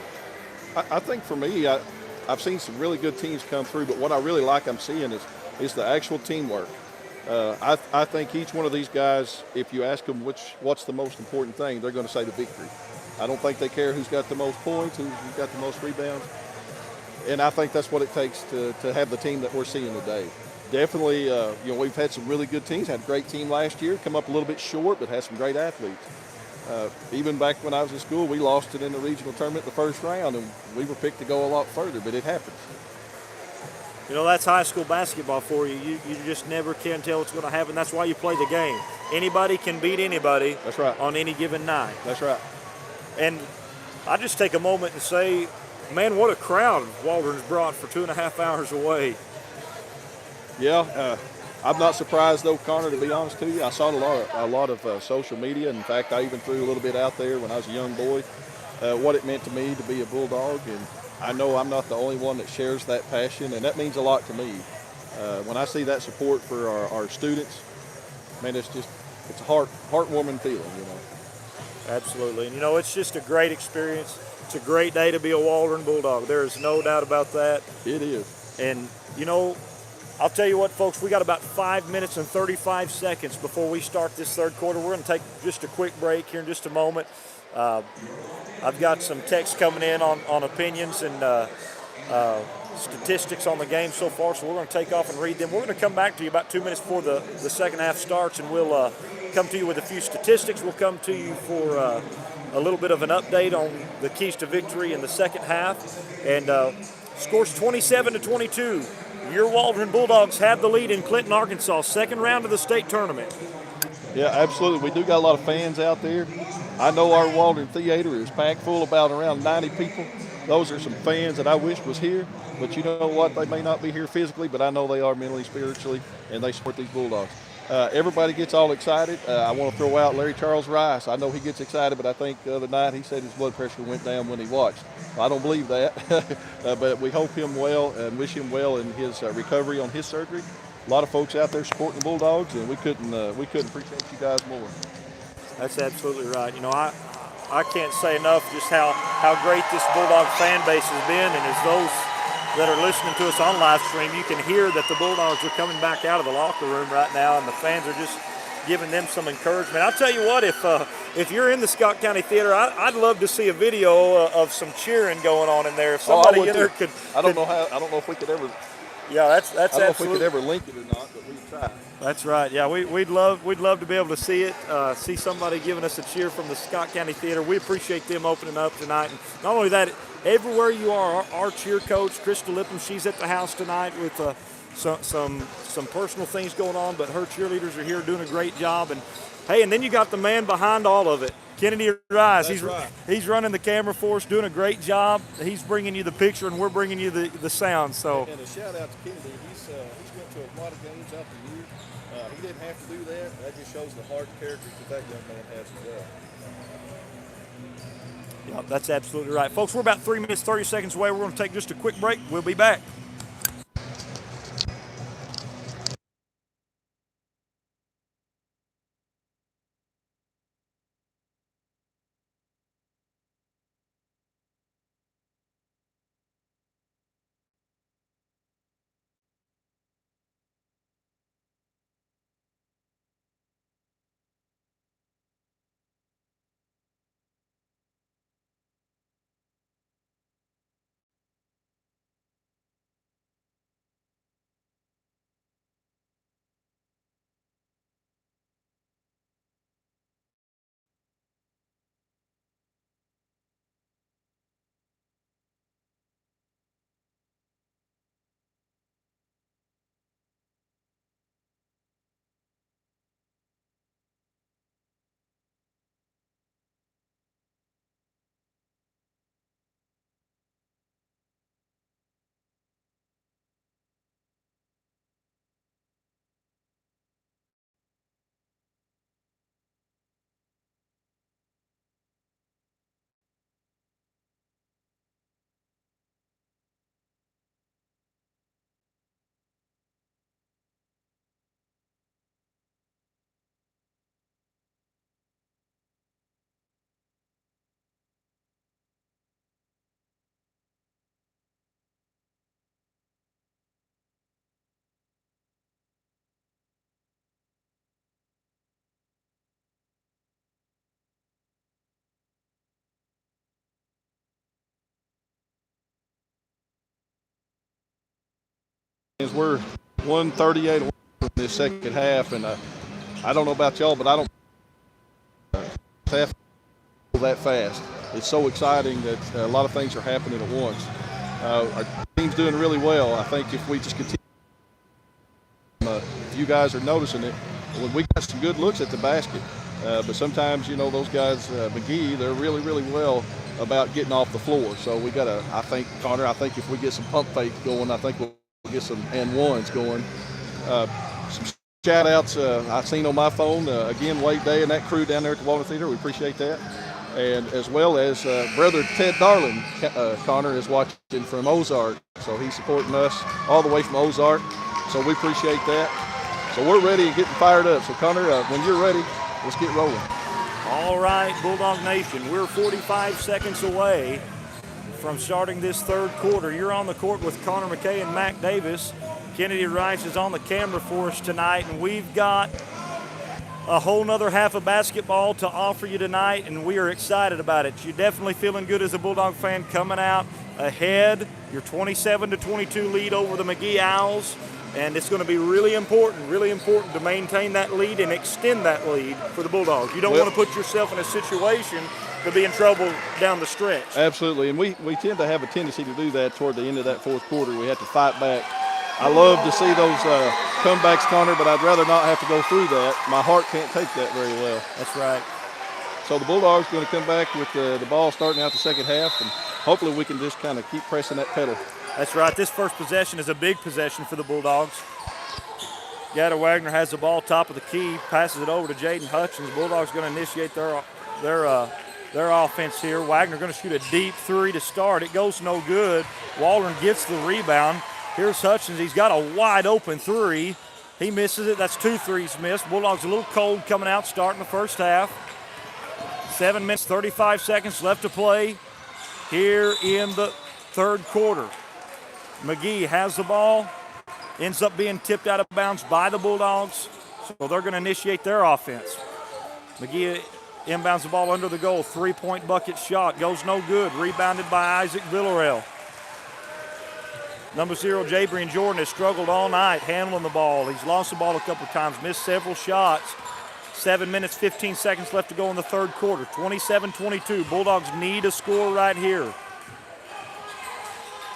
I think for me, I've seen some really good teams come through, but what I really like I'm seeing is the actual teamwork. I think each one of these guys, if you ask them what's the most important thing, they're going to say the victory. I don't think they care who's got the most points, who's got the most rebounds. And I think that's what it takes to have the team that we're seeing today. Definitely, we've had some really good teams, had a great team last year, come up a little bit short, but had some great athletes. Even back when I was in school, we lost it in the regional tournament in the first round, and we were picked to go a lot further, but it happens. You know, that's high school basketball for you. You just never can tell what's going to happen. That's why you play the game. Anybody can beat anybody. That's right. On any given night. That's right. And I just take a moment and say, man, what a crowd Waldron's brought for 2.5 hours away. Yeah, I'm not surprised though, Connor, to be honest to you. I saw a lot of social media. In fact, I even threw a little bit out there when I was a young boy, what it meant to me to be a Bulldog. And I know I'm not the only one that shares that passion, and that means a lot to me. When I see that support for our students, man, it's a heartwarming feeling, you know. Absolutely. And, you know, it's just a great experience. It's a great day to be a Waldron Bulldog. There is no doubt about that. It is. And, you know, I'll tell you what, folks, we got about 5 minutes and 35 seconds before we start this third quarter. We're going to take just a quick break here in just a moment. I've got some texts coming in on opinions and statistics on the game so far, so we're going to take off and read them. We're going to come back to you about 2 minutes before the second half starts, and we'll come to you with a few statistics. We'll come to you for a little bit of an update on the keys to victory in the second half. And scores 27-22. Your Waldron Bulldogs have the lead in Clinton, Arkansas, second round of the state tournament. Yeah, absolutely. We do got a lot of fans out there. I know our Waldron Theater is packed full, about around 90 people. Those are some fans that I wish was here, but you know what? They may not be here physically, but I know they are mentally, spiritually, and they support these Bulldogs. Everybody gets all excited. I want to throw out Larry Charles Rice. I know he gets excited, but I think the other night he said his blood pressure went down when he watched. I don't believe that, but we hope him well and wish him well in his recovery on his surgery. A lot of folks out there supporting the Bulldogs, and we couldn't appreciate you guys more. That's absolutely right. You know, I can't say enough just how great this Bulldog fan base has been, and as those that are listening to us on live stream, you can hear that the Bulldogs are coming back out of the locker room right now, and the fans are just giving them some encouragement. I'll tell you what, if you're in the Scott County Theater, I'd love to see a video of some cheering going on in there. If somebody in there could, I don't know if we could ever. Yeah, that's I don't know if we absolutely. could ever link it or not, but we can try. That's right. Yeah, we'd love to be able to see it, see somebody giving us a cheer from the Scott County Theater. We appreciate them opening up tonight. And not only that, everywhere you are, our cheer coach, Krista Lippum, she's at the house tonight with some personal things going on, but her cheerleaders are here doing a great job. And hey, and then you got the man behind all of it, Kennedy Rice. He's running the camera for us, doing a great job. He's bringing you the picture, and we're bringing you the sound. So. And a shout out to Kennedy. He's went to a lot of games out the year. He didn't have to do that. That just shows the heart and character that young man has as well. Yeah, that's absolutely right. Folks, we're about 3 minutes, 30 seconds away. We're going to take just a quick break. We'll be back. We're 138 in this second half, and I don't know about y'all, but I don't have that fast. It's so exciting that a lot of things are happening at once. Our team's doing really well. I think if we just continue, if you guys are noticing it, we got some good looks at the basket, but sometimes, you know, those guys, McGehee, they're really, really well about getting off the floor. So we got to, I think, Connor, if we get some pump fake going, I think we'll get some and ones going. Some shout outs I've seen on my phone. Again, Wade Day and that crew down there at the Waldron Theater. We appreciate that. And as well as brother Ted Darling, Connor is watching from Ozark. So he's supporting us all the way from Ozark. So we appreciate that. So we're ready and getting fired up. So Connor, when you're ready, let's get rolling. All right, Bulldog Nation, we're 45 seconds away from starting this third quarter. You're on the court with Connor McKay and Mac Davis. Kennedy Rice is on the camera for us tonight, and we've got a whole nother half of basketball to offer you tonight, and we are excited about it. You're definitely feeling good as a Bulldog fan coming out ahead. Your 27-22 lead over the McGehee Owls, and it's going to be really important to maintain that lead and extend that lead for the Bulldogs. You don't want to put yourself in a situation to be in trouble down the stretch. Absolutely, and we tend to have a tendency to do that toward the end of that fourth quarter. We have to fight back. I love to see those comebacks, Connor, but I'd rather not have to go through that. My heart can't take that very well. That's right. So the Bulldogs going to come back with the ball starting out the second half, and hopefully we can just kind of keep pressing that pedal. That's right. This first possession is a big possession for the Bulldogs. Gada Wagner has the ball top of the key, passes it over to Jaden Hutchins. Bulldogs going to initiate their offense here. Wagner going to shoot a deep three to start. It goes no good. Waldron gets the rebound. Here's Hutchins. He's got a wide open three. He misses it. That's 2 threes missed. Bulldogs a little cold coming out starting the first half. 7 minutes, 35 seconds left to play here in the third quarter. McGehee has the ball. Ends up being tipped out of bounds by the Bulldogs. So they're going to initiate their offense. McGehee inbounds the ball under the goal. 3-point bucket shot. Goes no good. Rebounded by Isaac Villarreal. Number 0, Jabrian Jordan, has struggled all night handling the ball. He's lost the ball a couple of times, missed several shots. 7 minutes, 15 seconds left to go in the third quarter. 27-22. Bulldogs need a score right here.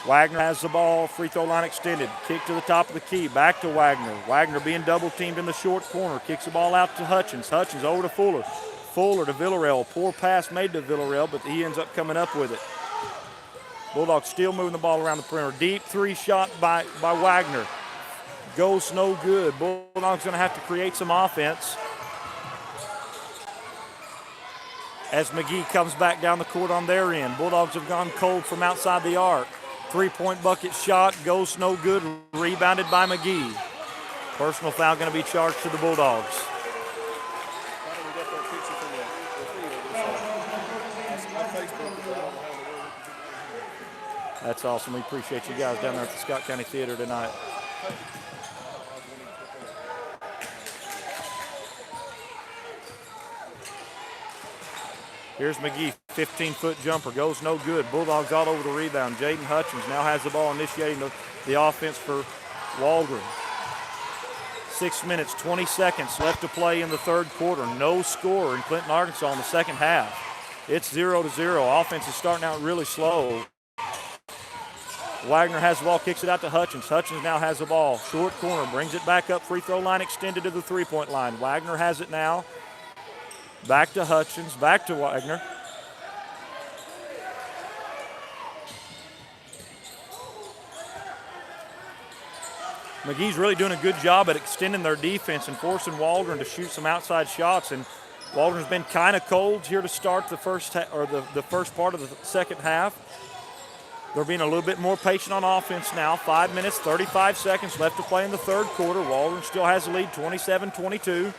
Wagner has the ball, free throw line extended. Kick to the top of the key, back to Wagner. Wagner being double teamed in the short corner. Kicks the ball out to Hutchins. Hutchins over to Fuller. Fuller to Villarreal. Poor pass made to Villarreal, but he ends up coming up with it. Bulldogs still moving the ball around the perimeter. Deep three shot by Wagner. Goes no good. Bulldogs going to have to create some offense as McGehee comes back down the court on their end. Bulldogs have gone cold from outside the arc. 3-point bucket shot goes no good. Rebounded by McGehee. Personal foul going to be charged to the Bulldogs. That's awesome. We appreciate you guys down there at the Scott County Theater tonight. Here's McGehee, 15-foot jumper, goes no good. Bulldogs all over the rebound. Jaden Hutchins now has the ball, initiating the offense for Waldron. 6 minutes, 20 seconds left to play in the third quarter. No score in Clinton, Arkansas in the second half. It's 0-0. Offense is starting out really slow. Wagner has the ball, kicks it out to Hutchins. Hutchins now has the ball. Short corner, brings it back up. Free throw line extended to the three-point line. Wagner has it now. Back to Hutchins, back to Wagner. McGee's really doing a good job at extending their defense and forcing Waldron to shoot some outside shots. And Waldron's been kind of cold here to start the first the first part of the second half. They're being a little bit more patient on offense now. 5 minutes, 35 seconds left to play in the third quarter. Waldron still has the lead, 27-22.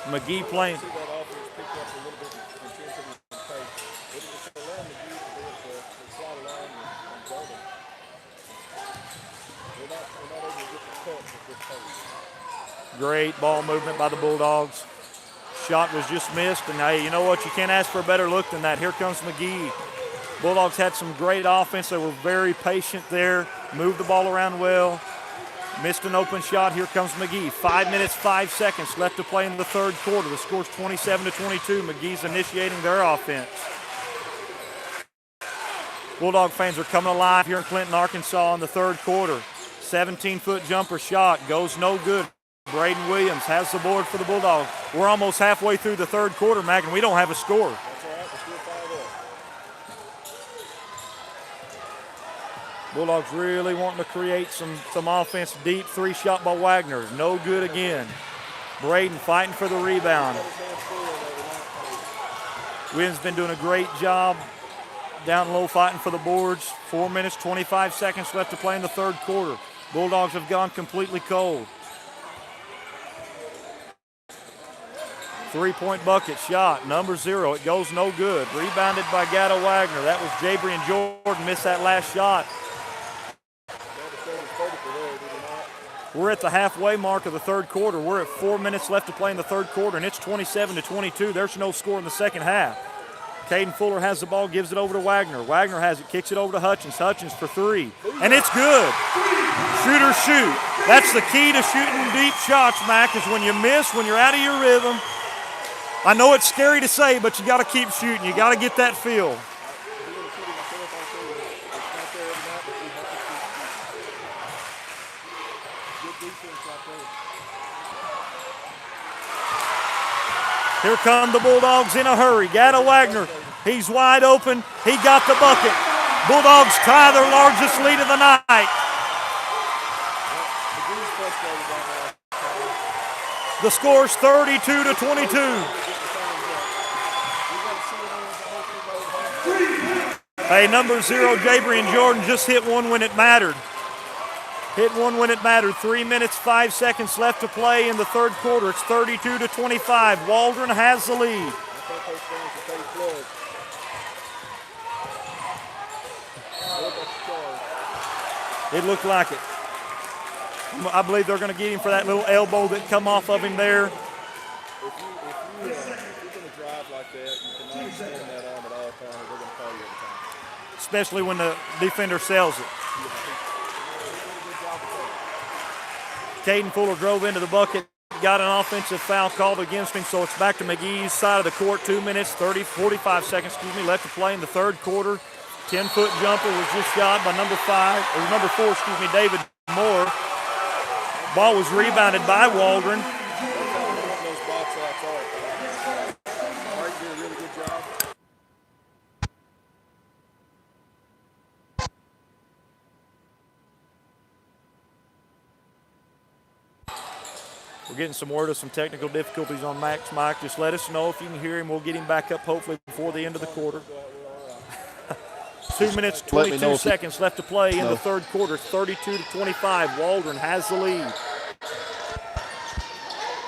McGehee playing. Great ball movement by the Bulldogs. Shot was just missed, and hey, you know what? You can't ask for a better look than that. Here comes McGehee. Bulldogs had some great offense. They were very patient there, moved the ball around well. Missed an open shot. Here comes McGehee. 5 minutes, 5 seconds left to play in the third quarter. The score's 27-22. McGee's initiating their offense. Bulldog fans are coming alive here in Clinton, Arkansas in the third quarter. 17-foot jumper shot goes no good. Braden Williams has the board for the Bulldogs. We're almost halfway through the third quarter, Mac, and we don't have a score. That's all right. We're still fired up. Bulldogs really wanting to create some offense. Deep three shot by Wagner. No good again. Braden fighting for the rebound. Williams been doing a great job down low fighting for the boards. 4 minutes, 25 seconds left to play in the third quarter. Bulldogs have gone completely cold. 3-point bucket shot, number 0. It goes no good. Rebounded by Gada Wagner. That was Jabrian Jordan. Missed that last shot. We're at the halfway mark of the third quarter. We're at 4 minutes left to play in the third quarter, and it's 27-22. There's no score in the second half. Caden Fuller has the ball, gives it over to Wagner. Wagner has it, kicks it over to Hutchins. Hutchins for three, and it's good. Shoot or shoot. That's the key to shooting deep shots, Mac, is when you miss, when you're out of your rhythm. I know it's scary to say, but you got to keep shooting. You got to get that feel. Here come the Bulldogs in a hurry. Gada Wagner, he's wide open. He got the bucket. Bulldogs tie their largest lead of the night. The score's 32-22. Hey, number 0, Jabrian Jordan just hit one when it mattered. 3 minutes, 5 seconds left to play in the third quarter. It's 32-25. Waldron has the lead. It looked like it. I believe they're going to get him for that little elbow that come off of him there. If you're going to drive like that, you cannot extend that arm at all times. They're going to call you every time. Especially when the defender sells it. Caden Fuller drove into the bucket, got an offensive foul called against him, so it's back to McGee's side of the court. 2 minutes, 45 seconds, left to play in the third quarter. 10-foot jumper was just shot by number 4, David Moore. Ball was rebounded by Waldron. We're getting some word of some technical difficulties on Mac's mic. Just let us know if you can hear him. We'll get him back up hopefully before the end of the quarter. 2 minutes, 22 seconds left to play in the third quarter. 32-25. Waldron has the lead.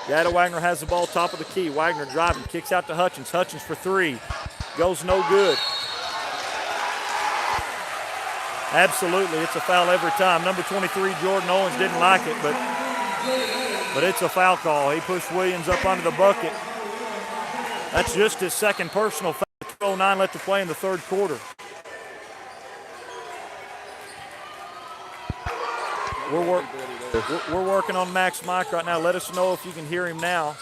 Gada Wagner has the ball top of the key. Wagner driving, kicks out to Hutchins. Hutchins for three. Goes no good. Absolutely, it's a foul every time. Number 23, Jordan Owens, didn't like it, but it's a foul call. He pushed Williams up under the bucket. That's just his second personal foul. 2:09 left to play in the third quarter. We're working on Mac's mic right now. Let us know if you can hear him now.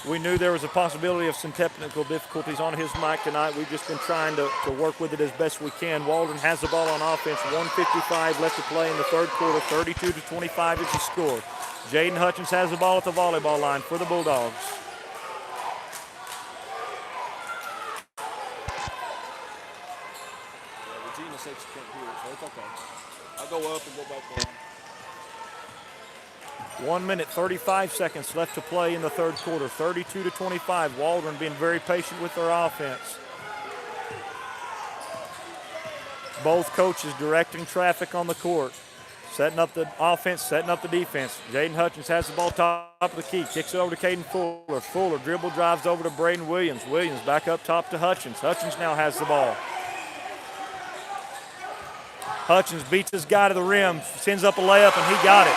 We knew there was a possibility of some technical difficulties on his mic tonight. We've just been trying to work with it as best we can. Waldron has the ball on offense. 1:55 left to play in the third quarter. 32-25 is the score. Jaden Hutchins has the ball at the volleyball line for the Bulldogs. Regina said she can't hear it, so it's okay. I'll go up and go back down. 1 minute, 35 seconds left to play in the third quarter. 32-25. Waldron being very patient with their offense. Both coaches directing traffic on the court. Setting up the offense, setting up the defense. Jaden Hutchins has the ball top of the key. Kicks it over to Caden Fuller. Fuller dribble drives over to Braden Williams. Williams back up top to Hutchins. Hutchins now has the ball. Hutchins beats his guy to the rim, sends up a layup, and he got it.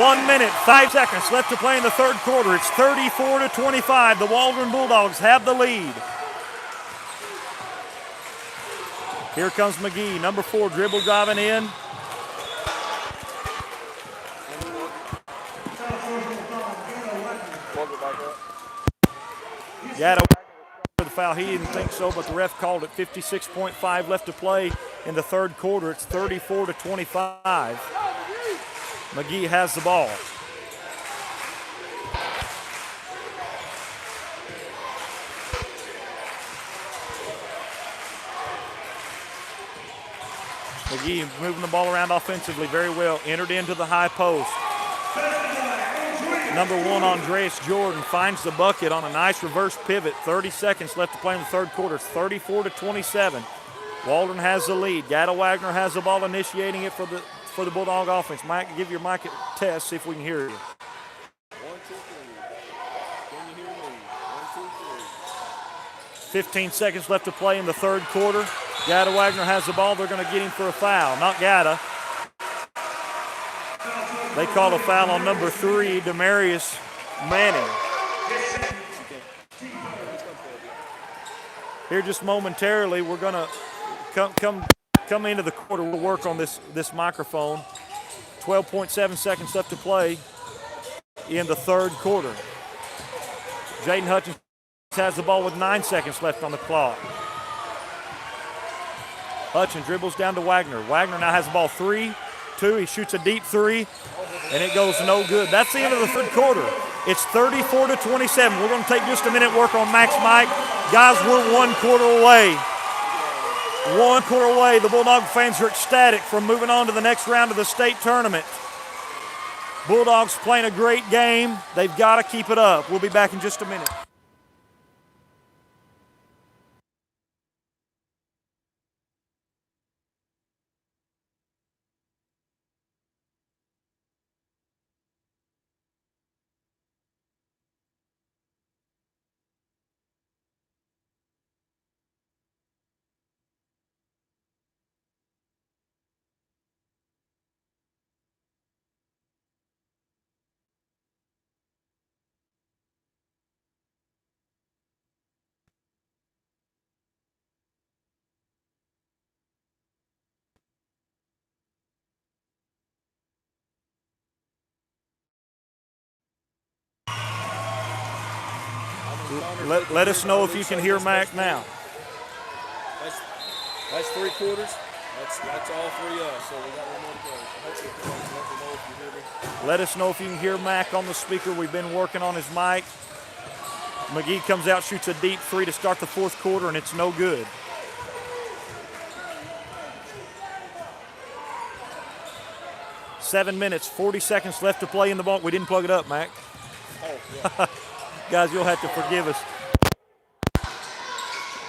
1 minute, 5 seconds left to play in the third quarter. It's 34-25. The Waldron Bulldogs have the lead. Here comes McGehee, number 4, dribble driving in. Gada for the foul. He didn't think so, but the ref called it. 56.5 left to play in the third quarter. It's 34-25. McGehee has the ball. McGehee moving the ball around offensively very well. Entered into the high post. Number 1, Andreas Jordan finds the bucket on a nice reverse pivot. 30 seconds left to play in the third quarter. It's 34-27. Waldron has the lead. Gada Wagner has the ball, initiating it for the Bulldog offense. Mike, give your mic a test, see if we can hear you. 1, 2, 3. Can you hear me? 1, 2, 3. 15 seconds left to play in the third quarter. Gada Wagner has the ball. They're going to get him for a foul. Not Gada. They call a foul on number 3, Demarius Manning. Here just momentarily, we're going to come into the quarter. We'll work on this microphone. 12.7 seconds left to play in the third quarter. Jaden Hutchins has the ball with 9 seconds left on the clock. Hutchins dribbles down to Wagner. Wagner now has the ball 3-2. He shoots a deep 3, and it goes no good. That's the end of the third quarter. It's 34-27. We're going to take just a minute, work on Mac's mic. Guys, we're 1 quarter away. 1 quarter away. The Bulldog fans are ecstatic from moving on to the next round of the state tournament. Bulldogs playing a great game. They've got to keep it up. We'll be back in just a minute. Let us know if you can hear Mac now. That's 3 quarters. That's all 3 of us. So we got 1 more to go. So hopefully let me know if you hear me. Let us know if you can hear Mac on the speaker. We've been working on his mic. McGehee comes out, shoots a deep 3 to start the fourth quarter, and it's no good. Seven minutes, 40 seconds left to play in the ball. We didn't plug it up, Mac. Oh, yeah. Guys, you'll have to forgive us.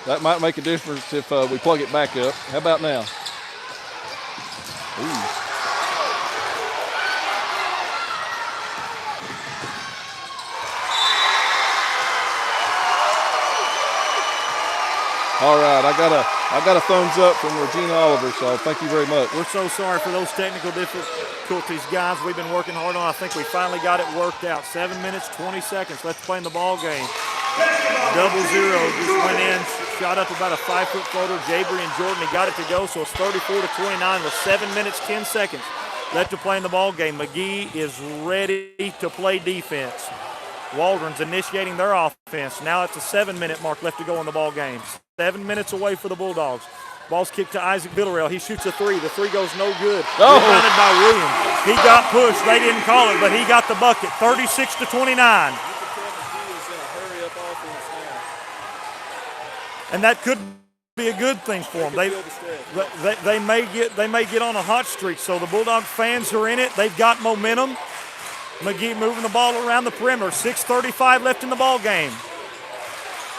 That might make a difference if we plug it back up. How about now? Ooh. All right, I got a thumbs up from Regina Oliver, so thank you very much. We're so sorry for those technical difficulties, guys. We've been working hard on it. I think we finally got it worked out. 7 minutes, 20 seconds left to play in the ball game. 0-0 just went in, shot up about a 5-foot floater. Jabry and Jordan, he got it to go, so it's 34-29 with 7 minutes, 10 seconds left to play in the ball game. McGehee is ready to play defense. Waldron's initiating their offense. Now it's a 7-minute mark left to go in the ball game. 7 minutes away for the Bulldogs. Ball's kicked to Isaac Villarreal. He shoots a 3. The 3 goes no good. Oh. Rebounded by Williams. He got pushed. They didn't call it, but he got the bucket. 36-29. And that could be a good thing for them. They may get on a hot streak. So the Bulldog fans are in it. They've got momentum. McGehee moving the ball around the perimeter. 6:35 left in the ball game.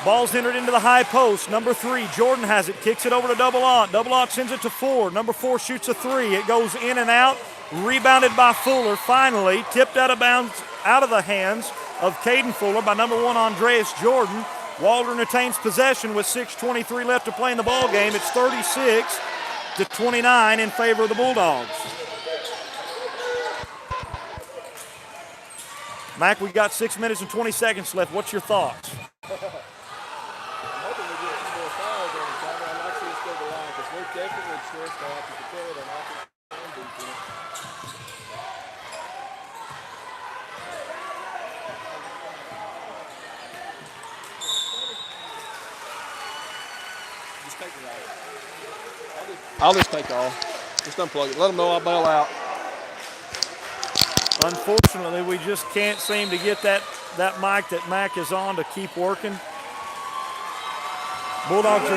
Ball's entered into the high post. Number 3, Jordan has it. Kicks it over to Double Aunt. Double Aunt sends it to 4. Number 4 shoots a 3. It goes in and out. Rebounded by Fuller. Finally tipped out of bounds, out of the hands of Caden Fuller by number 1, Andreas Jordan. Waldron retains possession with 6:23 left to play in the ball game. It's 36-29 in favor of the Bulldogs. Mac, we got 6 minutes and 20 seconds left. What's your thoughts? I'm hoping we get a few more fouls on the time. I'd like to see us go to the line because we're definitely stressed out. You can tell it on offense and defense. Just take it out. I'll just take all. Just unplug it. Let them know I'll bail out. Unfortunately, we just can't seem to get that mic that Mac is on to keep working. Bulldogs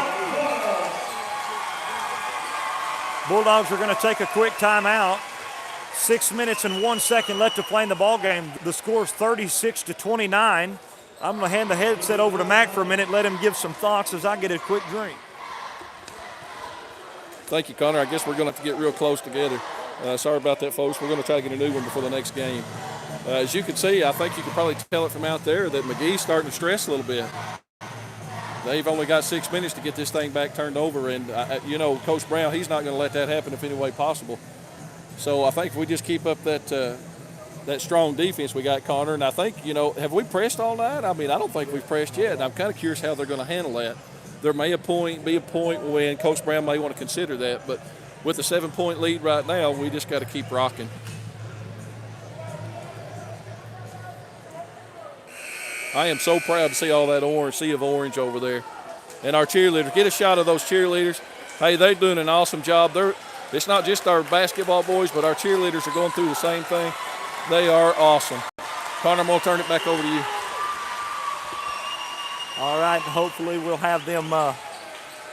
are going to take a quick timeout. 6 minutes and 1 second left to play in the ball game. The score is 36-29. I'm going to hand the headset over to Mac for a minute, let him give some thoughts as I get a quick drink. Thank you, Connor. I guess we're going to have to get real close together. Sorry about that, folks. We're going to try to get a new one before the next game. As you can see, I think you can probably tell it from out there that McGee's starting to stress a little bit. They've only got 6 minutes to get this thing back turned over, and, Coach Brown, he's not going to let that happen if any way possible. So I think if we just keep up that that strong defense we got, Connor. And I think, have we pressed all night? I mean, I don't think we've pressed yet. And I'm kind of curious how they're going to handle that. There may be a point when Coach Brown may want to consider that. But with a 7-point lead right now, we just got to keep rocking. I am so proud to see all that sea of orange over there. And our cheerleaders, get a shot of those cheerleaders. Hey, they're doing an awesome job. It's not just our basketball boys, but our cheerleaders are going through the same thing. They are awesome. Connor, I'm going to turn it back over to you. All right, hopefully we'll have them,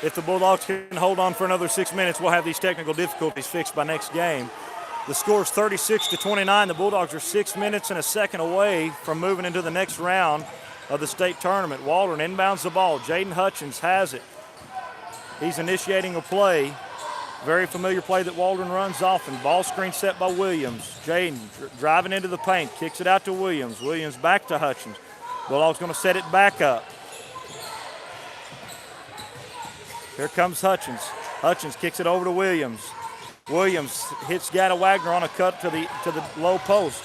if the Bulldogs can hold on for another 6 minutes, we'll have these technical difficulties fixed by next game. The score is 36-29. The Bulldogs are 6 minutes and a second away from moving into the next round of the state tournament. Waldron inbounds the ball. Jaden Hutchins has it. He's initiating a play. Very familiar play that Waldron runs often. Ball screen set by Williams. Jaden driving into the paint, kicks it out to Williams. Williams back to Hutchins. Bulldogs going to set it back up. Here comes Hutchins. Hutchins kicks it over to Williams. Williams hits Gada Wagner on a cut to the low post.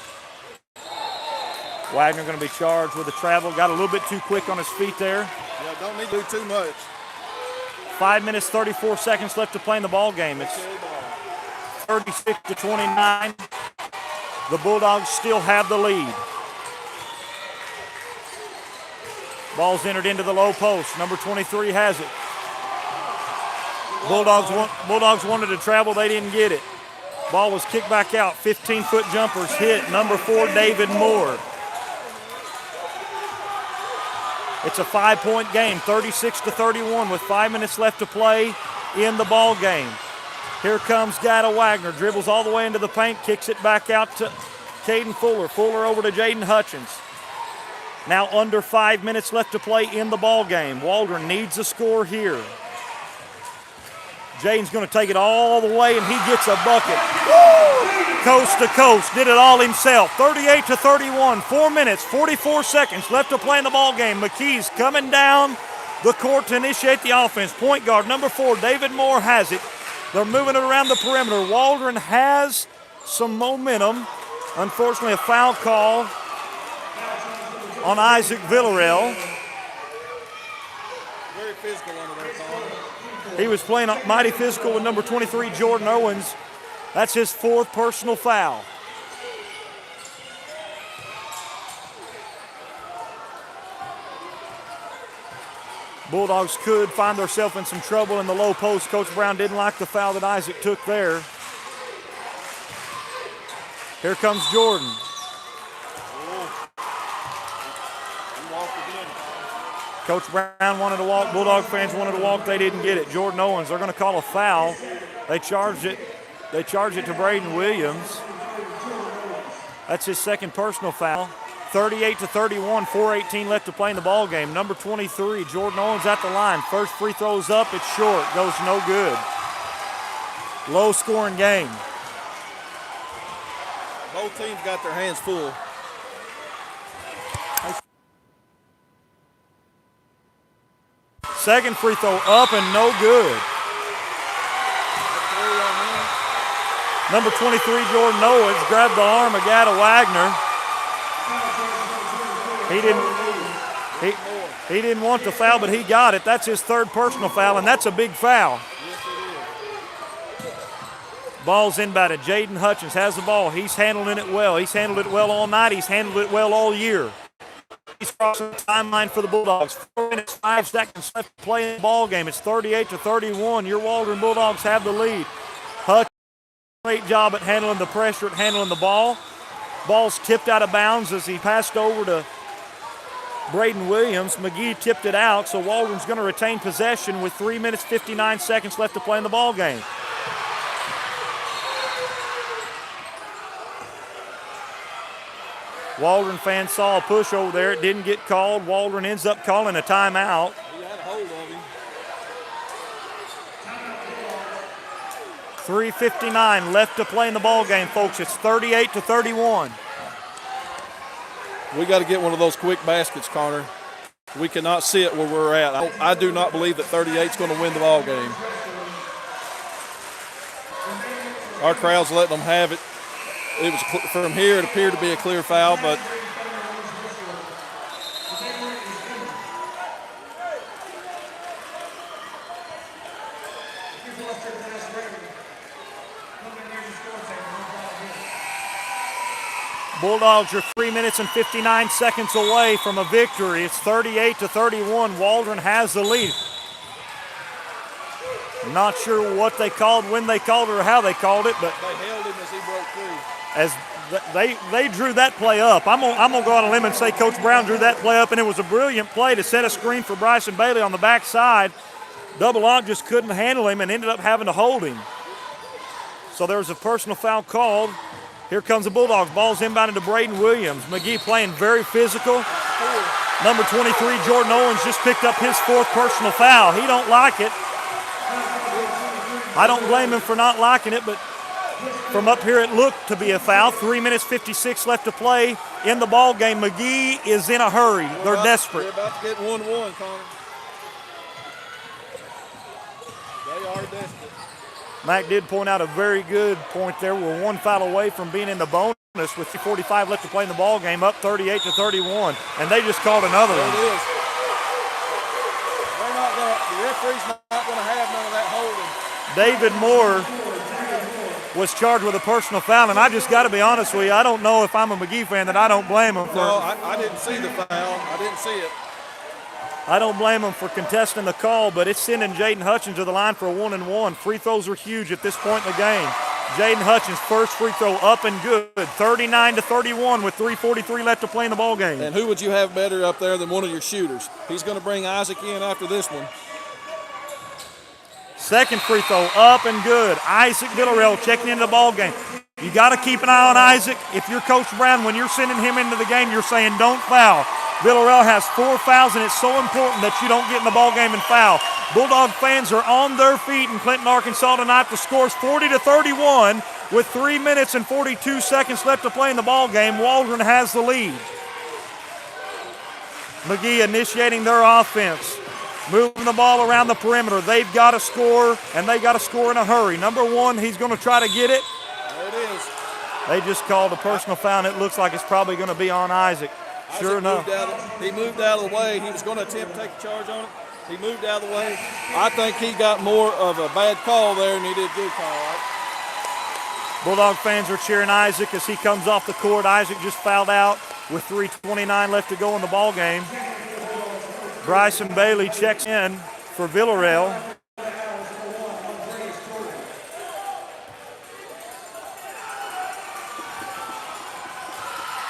Wagner going to be charged with a travel. Got a little bit too quick on his feet there. Yeah, don't need to do too much. 5 minutes, 34 seconds left to play in the ball game. It's 36-29. The Bulldogs still have the lead. Ball's entered into the low post. Number 23 has it. Bulldogs wanted to travel. They didn't get it. Ball was kicked back out. 15-foot jumpers hit number 4, David Moore. It's a 5-point game, 36-31 with 5 minutes left to play in the ball game. Here comes Gada Wagner, dribbles all the way into the paint, kicks it back out to Caden Fuller. Fuller over to Jaden Hutchins. Now under 5 minutes left to play in the ball game. Waldron needs a score here. Jaden's going to take it all the way, and he gets a bucket. Coast to coast, did it all himself. 38-31, 4 minutes, 44 seconds left to play in the ball game. McGehee's coming down the court to initiate the offense. Point guard number 4, David Moore has it. They're moving it around the perimeter. Waldron has some momentum. Unfortunately, a foul call on Isaac Villarreal. Very physical under there, Colin. He was playing mighty physical with number 23, Jordan Owens. That's his 4th personal foul. Bulldogs could find themselves in some trouble in the low post. Coach Brown didn't like the foul that Isaac took there. Here comes Jordan. Coach Brown wanted to walk. Bulldog fans wanted to walk. They didn't get it. Jordan Owens, they're going to call a foul. They charged it to Braden Williams. That's his 2nd personal foul. 38-31, 4:18 left to play in the ball game. Number 23, Jordan Owens at the line. First free throw's up. It's short. Goes no good. Low scoring game. Both teams got their hands full. Second free throw up and no good. Number 23, Jordan Owens, grabbed the arm of Gada Wagner. He didn't want the foul, but he got it. That's his 3rd personal foul, and that's a big foul. Ball's inbounded. Jaden Hutchins has the ball. He's handling it well. He's handled it well all night. He's handled it well all year. He's crossing the timeline for the Bulldogs. 4 minutes, 5 seconds left to play in the ball game. It's 38-31. Your Waldron Bulldogs have the lead. Hutchins, great job at handling the pressure, at handling the ball. Ball's tipped out of bounds as he passed over to Braden Williams. McGehee tipped it out, so Waldron's going to retain possession with 3 minutes, 59 seconds left to play in the ball game. Waldron fans saw a push over there. It didn't get called. Waldron ends up calling a timeout. He had a hold of him. 3:59 left to play in the ball game, folks. It's 38-31. We got to get one of those quick baskets, Connor. We cannot sit where we're at. I do not believe that 38 is going to win the ball game. Our crowd's letting them have it. it was from here. It appeared to be a clear foul, but Bulldogs are 3 minutes and 59 seconds away from a victory. It's 38-31. Waldron has the lead. Not sure what they called, when they called it, or how they called it, but they held him as he broke free. as they drew that play up. I'm gonna go on a limb and say Coach Brown drew that play up, and it was a brilliant play to set a screen for Bryson Bailey on the backside. Double Ankh just couldn't handle him and ended up having to hold him. So there was a personal foul called. Here comes the Bulldogs. Ball's inbounded to Braden Williams. McGehee playing very physical. Number 23, Jordan Owens, just picked up his 4th personal foul. He don't like it. I don't blame him for not liking it, but from up here it looked to be a foul. 3 minutes 56 left to play in the ball game. McGehee is in a hurry. They're desperate. They're about to get 1-1, Connor. They are desperate. Mac did point out a very good point there. We're 1 foul away from being in the bonus with 45 left to play in the ball game, up 38-31, and they just called another There one. it is. The referee's not going to have none of that holding. David Moore was charged with a personal foul, and I just got to be honest with you, I don't know if I'm a McGehee fan that I don't blame him for. No, I didn't see the foul. I didn't see it. I don't blame him for contesting the call, but it's sending Jaden Hutchins to the line for a 1-and-1. Free throws are huge at this point in the game. Jaden Hutchins, first free throw up and good. 39-31 with 3:43 left to play in the ball game. And who would you have better up there than one of your shooters? He's going to bring Isaac in after this one. Second free throw up and good. Isaac Villarreal checking into the ball game. You got to keep an eye on Isaac. If you're Coach Brown, when you're sending him into the game, you're saying don't foul. Villarreal has 4 fouls, and it's so important that you don't get in the ball game and foul. Bulldog fans are on their feet in Clinton, Arkansas tonight. The score's 40-31 with 3 minutes and 42 seconds left to play in the ball game. Waldron has the lead. McGehee initiating their offense, moving the ball around the perimeter. They've got to score, and they got to score in a hurry. Number 1, he's going to try to get it. There it is. They just called a personal foul, and it looks like it's probably going to be on Isaac. Sure enough. He moved out of the way. He was going to attempt to take a charge on it. He moved out of the way. I think he got more of a bad call there than he did a good call. Right? Bulldog fans are cheering Isaac as he comes off the court. Isaac just fouled out with 3:29 left to go in the ball game. Bryson Bailey checks in for Villarreal.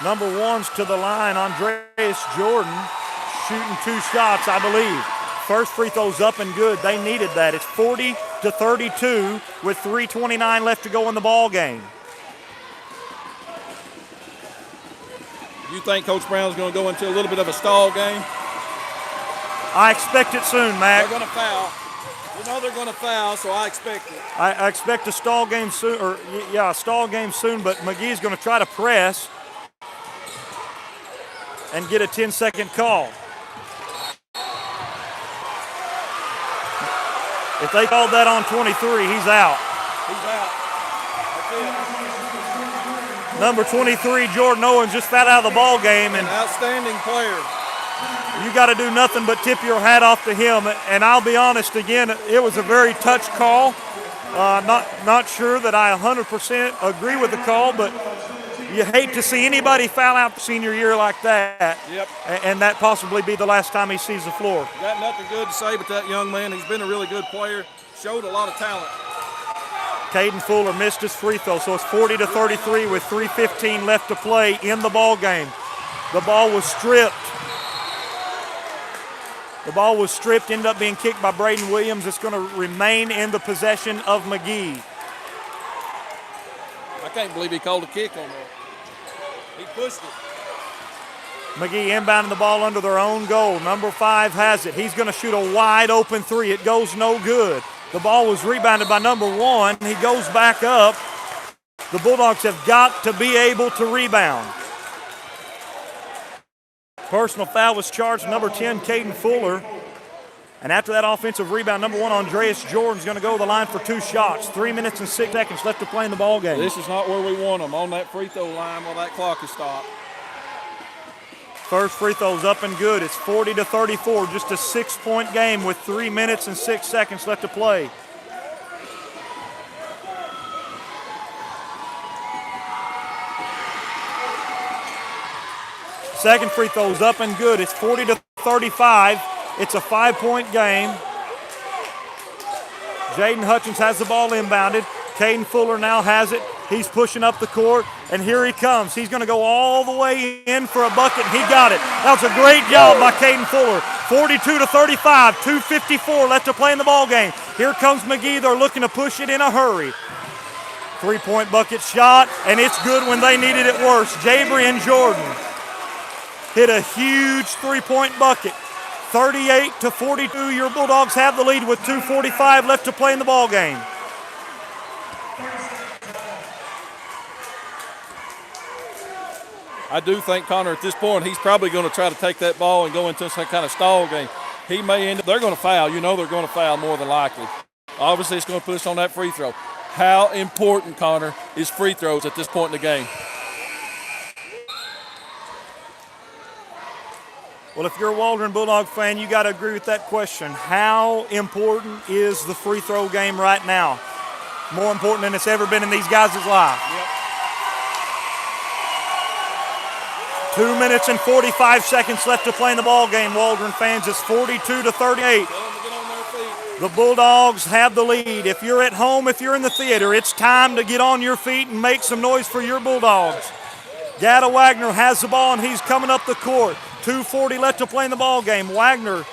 Number 1's to the line, Andreas Jordan, shooting 2 shots, I believe. First free throw's up and good. They needed that. It's 40-32 with 3:29 left to go in the ball game. You think Coach Brown's going to go into a little bit of a stall game? I expect it soon, Mac. They're going to foul. You know they're going to foul, so I expect it. I expect a stall game soon, a stall game soon, but McGee's going to try to press and get a 10-second call. If they called that on 23, he's out. He's out. That's it. Number 23, Jordan Owens, just fouled out of the ball game, and Outstanding player. you got to do nothing but tip your hat off to him. And I'll be honest, again, it was a very touch call. Not sure that I 100% agree with the call, but you hate to see anybody foul out the senior year like that. Yep. And that possibly be the last time he sees the floor. Got nothing good to say, but that young man, he's been a really good player, showed a lot of talent. Caden Fuller missed his free throw, so it's 40-33 with 3:15 left to play in the ball game. The ball was stripped. Ended up being kicked by Braden Williams. It's going to remain in the possession of McGehee. I can't believe he called a kick on that. He pushed it. McGehee inbounding the ball under their own goal. Number 5 has it. He's going to shoot a wide open 3. It goes no good. The ball was rebounded by number 1. He goes back up. The Bulldogs have got to be able to rebound. Personal foul was charged. Number 10, Caden Fuller. And after that offensive rebound, number 1, Andreas Jordan's going to go to the line for 2 shots. 3 minutes and 6 seconds left to play in the ball game. This is not where we want them, on that free throw line while that clock is stopped. First free throw's up and good. It's 40-34, just a 6-point game with 3 minutes and 6 seconds left to play. Second free throw's up and good. It's 40-35. It's a 5-point game. Jaden Hutchins has the ball inbounded. Caden Fuller now has it. He's pushing up the court, and here he comes. He's going to go all the way in for a bucket, and he got it. That was a great job by Caden Fuller. 42-35, 2:54 left to play in the ball game. Here comes McGehee. They're looking to push it in a hurry. 3-point bucket shot, and it's good when they needed it worse. Jabrian Jordan hit a huge 3-point bucket. 38-42, your Bulldogs have the lead with 2:45 left to play in the ball game. I do think Connor at this point, he's probably going to try to take that ball and go into some kind of stall game. He may end up, they're going to foul. You know they're going to foul more than likely. Obviously, it's going to put us on that free throw. How important, Connor, is free throws at this point in the game? Well, if you're a Waldron Bulldog fan, you got to agree with that question. How important is the free throw game right now? More important than it's ever been in these guys' lives. Yep. 2 minutes and 45 seconds left to play in the ball game, Waldron fans. It's 42-38. The Bulldogs have the lead. If you're at home, if you're in the theater, it's time to get on your feet and make some noise for your Bulldogs. Gada Wagner has the ball, and he's coming up the court. 2:40 left to play in the ball game. Wagner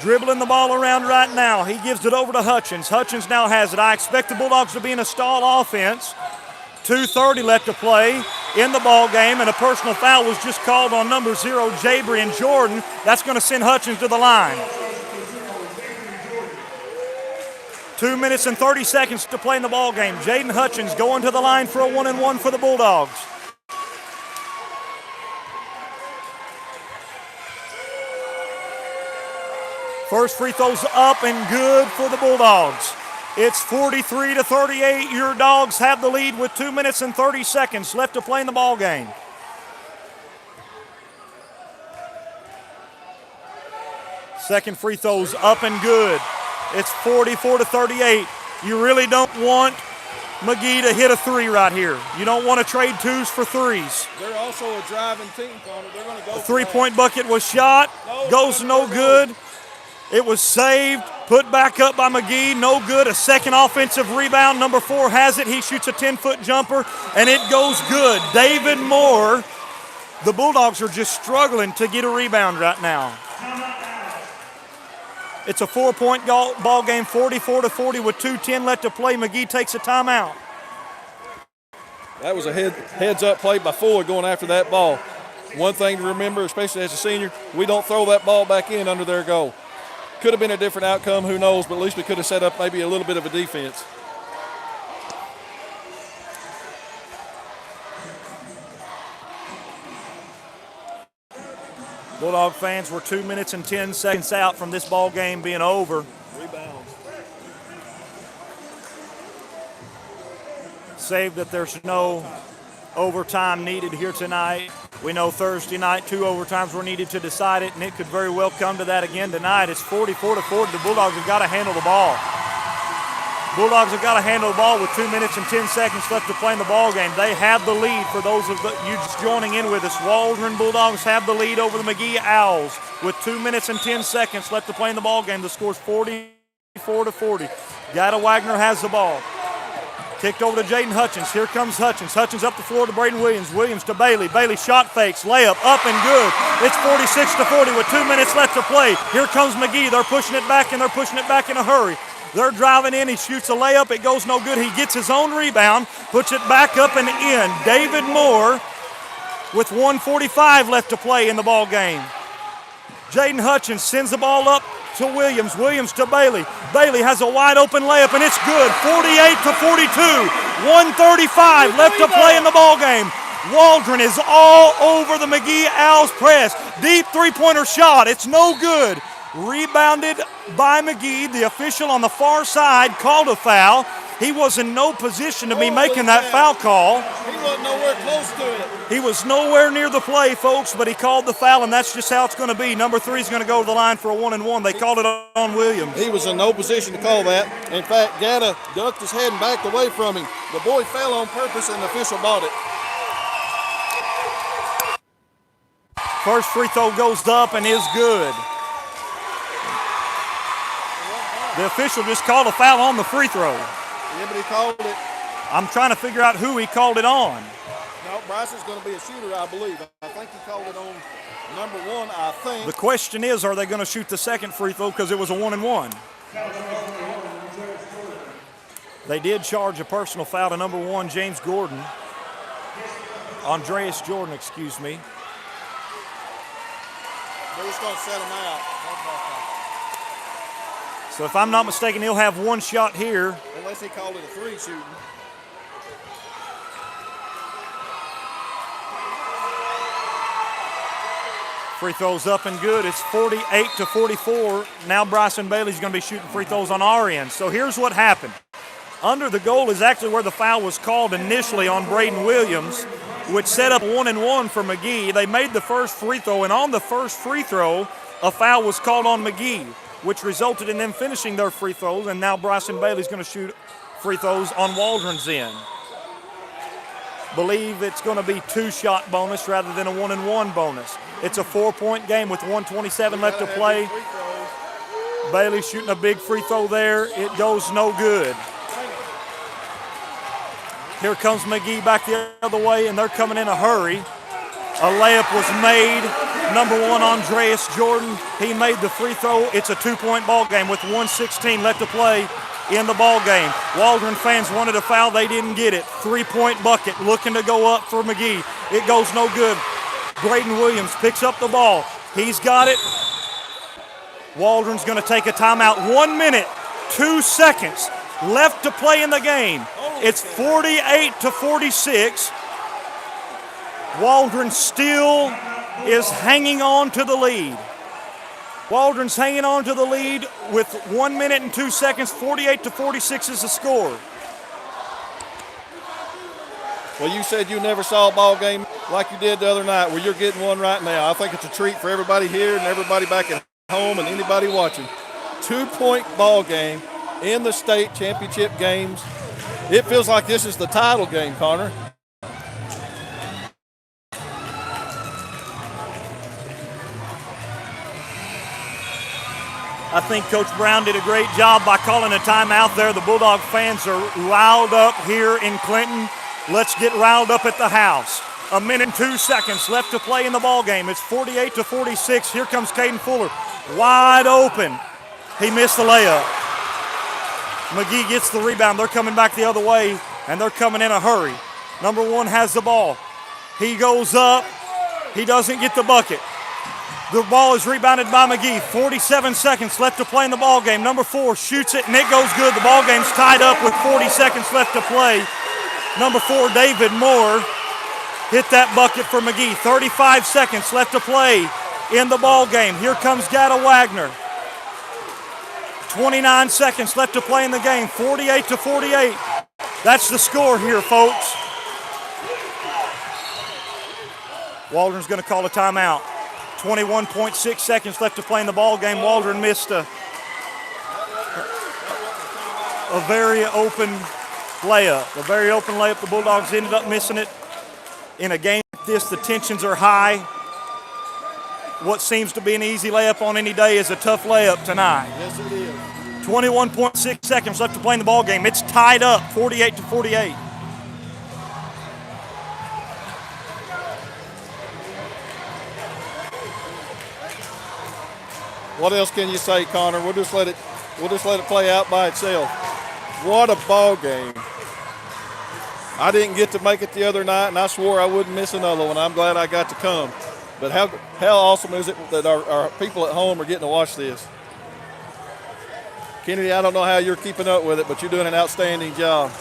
dribbling the ball around right now. He gives it over to Hutchins. Hutchins now has it. I expect the Bulldogs to be in a stall offense. 2:30 left to play in the ball game, and a personal foul was just called on number 0, Jabrian Jordan. That's going to send Hutchins to the line. 2 minutes and 30 seconds to play in the ball game. Jaden Hutchins going to the line for a 1-and-1 for the Bulldogs. First free throw's up and good for the Bulldogs. It's 43-38. Your Dogs have the lead with 2 minutes and 30 seconds left to play in the ball game. Second free throw's up and good. It's 44-38. You really don't want McGehee to hit a 3 right here. You don't want to trade 2s for 3s. They're also a driving team, Connor. They're going to go. The 3-point bucket was shot. Goes no good. It was saved, put back up by McGehee, no good. A second offensive rebound. Number 4 has it. He shoots a 10-foot jumper, and it goes good. David Moore. The Bulldogs are just struggling to get a rebound right now. It's a 4-point ball game, 44-40 with 2:10 left to play. McGehee takes a timeout. That was a heads-up play by Fuller going after that ball. One thing to remember, especially as a senior, we don't throw that ball back in under their goal. Could have been a different outcome, who knows, but at least we could have set up maybe a little bit of a defense. Bulldog fans, we're 2 minutes and 10 seconds out from this ball game being over. Rebounds. Save that there's no overtime needed here tonight. We know Thursday night 2 overtimes were needed to decide it, and it could very well come to that again tonight. It's 44-40. The Bulldogs have got to handle the ball. Bulldogs have got to handle the ball with 2 minutes and 10 seconds left to play in the ball game. They have the lead. For those of you just joining in with us, Waldron Bulldogs have the lead over the McGehee Owls with 2 minutes and 10 seconds left to play in the ball game. The score's 44-40. Gada Wagner has the ball. Kicked over to Jaden Hutchins. Here comes Hutchins. Hutchins up the floor to Braden Williams. Williams to Bailey. Bailey shot fakes. Layup up and good. It's 46-40 with 2 minutes left to play. Here comes McGehee. They're pushing it back, and they're pushing it back in a hurry. They're driving in. He shoots a layup. It goes no good. He gets his own rebound, puts it back up and in. David Moore with 1:45 left to play in the ball game. Jaden Hutchins sends the ball up to Williams. Williams to Bailey. Bailey has a wide open layup, and it's good. 48-42. 1:35 left to play in the ball game. Waldron is all over the McGehee Owls press. Deep three-pointer shot. It's no good. Rebounded by McGehee. The official on the far side called a foul. He was in no position to be making that foul call. He wasn't nowhere close to it. He was nowhere near the play, folks, but he called the foul, and that's just how it's going to be. Number 3 is going to go to the line for a 1-and-1. They called it on Williams. He was in no position to call that. In fact, Gatta ducked his head and backed away from him. The boy fell on purpose, and the official bought it. First free throw goes up and is good. The official just called a foul on the free throw. Yeah, but he called it. I'm trying to figure out who he called it on. No, Bryson's going to be a shooter, I believe. I think he called it on number 1, I think. The question is, are they going to shoot the second free throw because it was a 1-and-1? They did charge a personal foul to number 1, James Gordon. Andreas Jordan, excuse me. They're just going to set him out. So if I'm not mistaken, he'll have one shot here. Unless he called it a 3 shooting. Free throws up and good. It's 48-44. Now Bryson Bailey's going to be shooting free throws on our end. So here's what happened. Under the goal is actually where the foul was called initially on Braden Williams, which set up 1-and-1 for McGehee. They made the first free throw, and on the first free throw, a foul was called on McGehee, which resulted in them finishing their free throws, and now Bryson Bailey's going to shoot free throws on Waldron's end. Believe it's going to be 2-shot bonus rather than a 1-and-1 bonus. It's a 4-point game with 1:27 left to play. Bailey shooting a big free throw there. It goes no good. Here comes McGehee back the other way, and they're coming in a hurry. A layup was made. Number 1, Andreas Jordan, he made the free throw. It's a 2-point ball game with 1:16 left to play in the ball game. Waldron fans wanted a foul. They didn't get it. 3-point bucket looking to go up for McGehee. It goes no good. Braden Williams picks up the ball. He's got it. Waldron's going to take a timeout. 1 minute, 2 seconds left to play in the game. It's 48-46. Waldron still is hanging on to the lead. Waldron's hanging on to the lead with 1 minute and 2 seconds. 48-46 is the score. Well, you said you never saw a ball game like you did the other night. Well, you're getting one right now. I think it's a treat for everybody here and everybody back at home and anybody watching. 2-point ball game in the state championship games. It feels like this is the title game, Connor. I think Coach Brown did a great job by calling a timeout there. The Bulldog fans are riled up here in Clinton. Let's get riled up at the house. 1 minute and 2 seconds left to play in the ball game. It's 48-46. Here comes Caden Fuller, wide open. He missed the layup. McGehee gets the rebound. They're coming back the other way, and they're coming in a hurry. Number 1 has the ball. He goes up. He doesn't get the bucket. The ball is rebounded by McGehee. 47 seconds left to play in the ball game. Number 4 shoots it, and it goes good. The ball game's tied up with 40 seconds left to play. Number 4, David Moore, hit that bucket for McGehee. 35 seconds left to play in the ball game. Here comes Gatta Wagner. 29 seconds left to play in the game. 48-48. That's the score here, folks. Waldron's going to call a timeout. 21.6 seconds left to play in the ball game. Waldron missed a very open layup. A very open layup. The Bulldogs ended up missing it. In a game like this, the tensions are high. What seems to be an easy layup on any day is a tough layup tonight. Yes, it is. 21.6 seconds left to play in the ball game. It's tied up, 48-48. What else can you say, Connor? We'll just let it play out by itself. What a ball game. I didn't get to make it the other night, and I swore I wouldn't miss another one. I'm glad I got to come. But how awesome is it that our people at home are getting to watch this? Kennedy, I don't know how you're keeping up with it, but you're doing an outstanding job.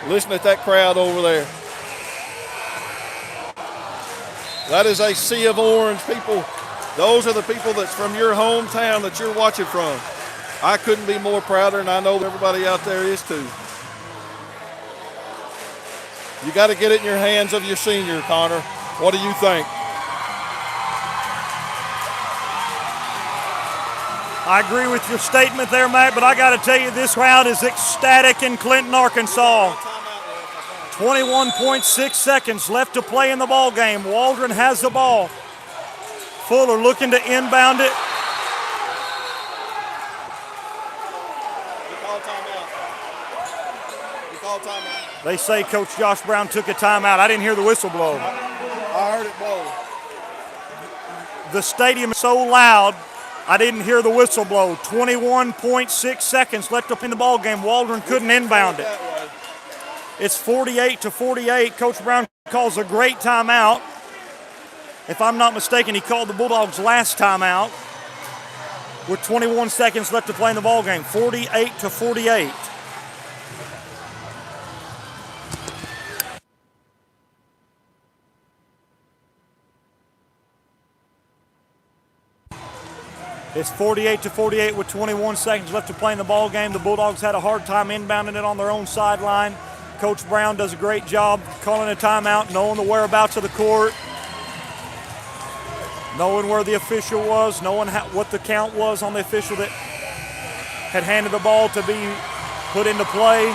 Listen at that crowd over there. That is a sea of orange. People Those are the people that's from your hometown that you're watching from. I couldn't be more prouder, and I know everybody out there is too. You got to get it in your hands of your senior, Connor. What do you think? I agree with your statement there, Matt, but I got to tell you, this crowd is ecstatic in Clinton, Arkansas. 21.6 seconds left to play in the ball game. Waldron has the ball. Fuller looking to inbound it. They say Coach Josh Brown took a timeout. I didn't hear the whistle blow. I heard it blow. The stadium is so loud, I didn't hear the whistle blow. 21.6 seconds left up in the ball game. Waldron couldn't inbound it. It's 48-48. Coach Brown calls a great timeout. If I'm not mistaken, he called the Bulldogs' last timeout with 21 seconds left to play in the ball game. 48-48. It's 48-48 with 21 seconds left to play in the ball game. The Bulldogs had a hard time inbounding it on their own sideline. Coach Brown does a great job calling a timeout, knowing the whereabouts of the court, knowing where the official was, knowing what the count was on the official that had handed the ball to be put into play.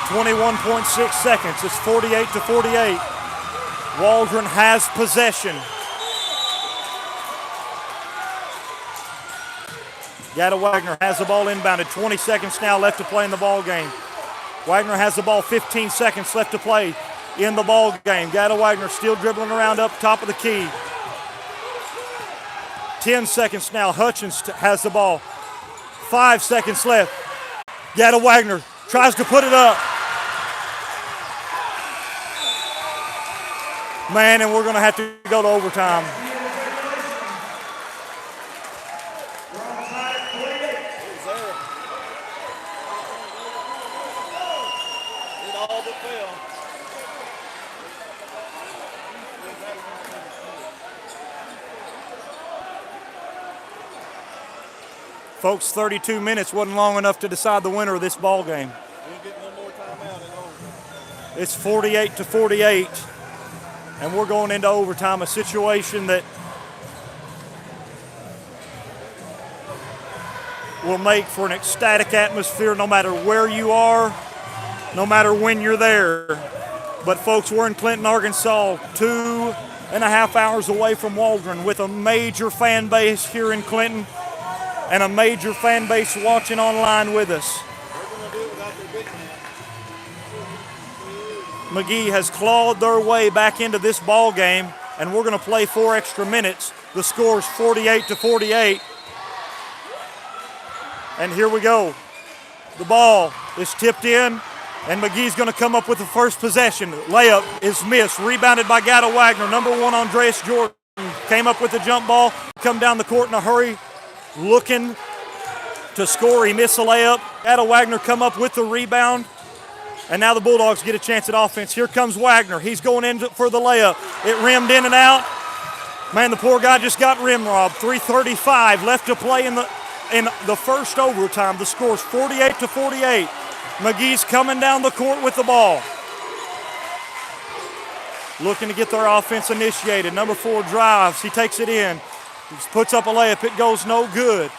21.6 seconds. It's 48-48. Waldron has possession. Gada Wagner has the ball inbounded. 20 seconds now left to play in the ball game. Wagner has the ball. 15 seconds left to play in the ball game. Gada Wagner still dribbling around up top of the key. 10 seconds now. Hutchins has the ball. 5 seconds left. Gada Wagner tries to put it up. Man, and we're going to have to go to overtime. Folks, 32 minutes wasn't long enough to decide the winner of this ball game. We'll get one more timeout and over. It's 48-48, and we're going into overtime, a situation that will make for an ecstatic atmosphere no matter where you are, no matter when you're there. But folks, we're in Clinton, Arkansas, 2.5 hours away from Waldron, with a major fan base here in Clinton and a major fan base watching online with us. McGehee has clawed their way back into this ball game, and we're going to play 4 extra minutes. The score is 48-48. And here we go. The ball is tipped in, and McGee's going to come up with the first possession. Layup is missed, rebounded by Gada Wagner. Number 1, Andreas Jordan, came up with the jump ball, come down the court in a hurry, looking to score. He missed a layup. Gada Wagner come up with the rebound, and now the Bulldogs get a chance at offense. Here comes Wagner. He's going in for the layup. It rimmed in and out. Man, the poor guy just got rim robbed. 3:35 left to play in the first overtime. The score's 48-48. McGee's coming down the court with the ball, looking to get their offense initiated. Number 4 drives. He takes it in. He puts up a layup. It goes no good.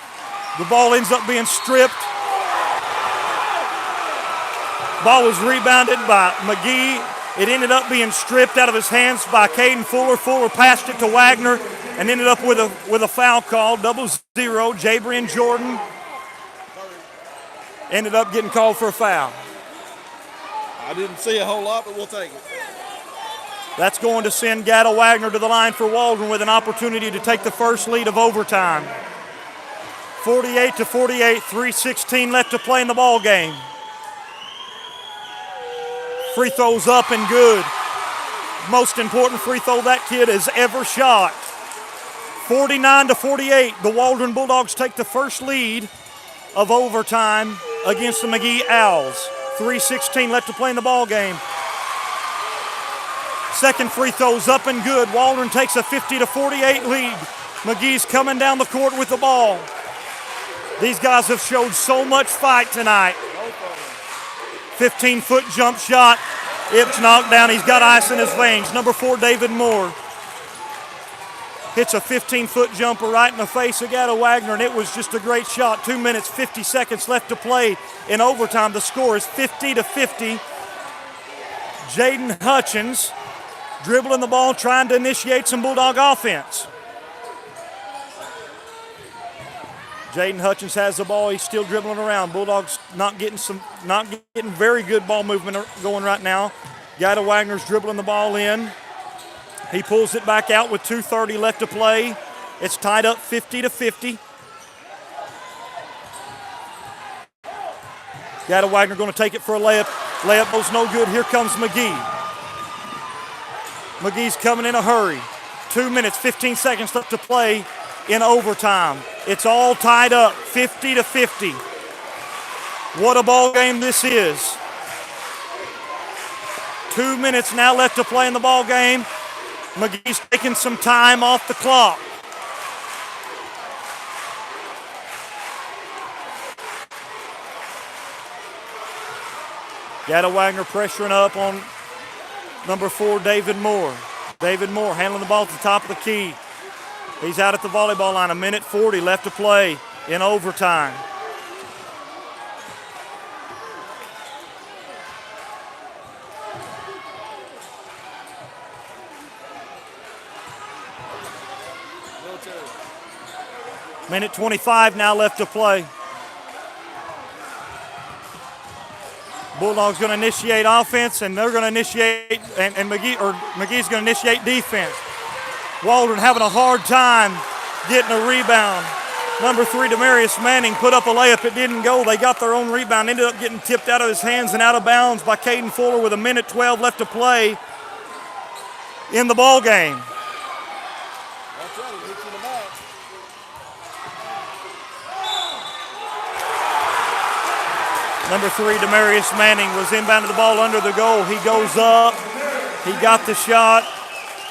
The ball ends up being stripped. Ball was rebounded by McGehee. It ended up being stripped out of his hands by Caden Fuller. Fuller passed it to Wagner and ended up with a foul call. 0-0. Jabrian Jordan ended up getting called for a foul. I didn't see a whole lot, but we'll take it. That's going to send Gada Wagner to the line for Waldron with an opportunity to take the first lead of overtime. 48-48, 3:16 left to play in the ball game. Free throws up and good. Most important free throw that kid has ever shot. 49-48, the Waldron Bulldogs take the first lead of overtime against the McGehee Owls. 3:16 left to play in the ball game. Second free throw's up and good. Waldron takes a 50-48 lead. McGee's coming down the court with the ball. These guys have showed so much fight tonight. 15-foot jump shot. It's knocked down. He's got ice in his veins. Number 4, David Moore. Hits a 15-foot jumper right in the face of Gata Wagner, and it was just a great shot. 2 minutes, 50 seconds left to play in overtime. The score is 50-50. Jaden Hutchins dribbling the ball, trying to initiate some Bulldog offense. Jaden Hutchins has the ball. He's still dribbling around. Bulldogs not getting very good ball movement going right now. Gata Wagner's dribbling the ball in. He pulls it back out with 2:30 left to play. It's tied up 50-50. Gata Wagner going to take it for a layup. Layup goes no good. Here comes McGehee. McGee's coming in a hurry. 2 minutes, 15 seconds left to play in overtime. It's all tied up, 50-50. What a ball game this is. 2 minutes now left to play in the ball game. McGee's taking some time off the clock. Gata Wagner pressuring up on number 4, David Moore. David Moore handling the ball at the top of the key. He's out at the volleyball line. 1:40 left to play in overtime. Minute 25 now left to play. Bulldogs going to initiate offense, and they're going to initiate, and McGee's going to initiate defense. Waldron having a hard time getting a rebound. Number 3, Demarius Manning, put up a layup. It didn't go. They got their own rebound. Ended up getting tipped out of his hands and out of bounds by Caden Fuller with 1:12 left to play in the ball game. That's right, he hits you in the back. Number 3, Demarius Manning was inbounded the ball under the goal. He goes up. He got the shot.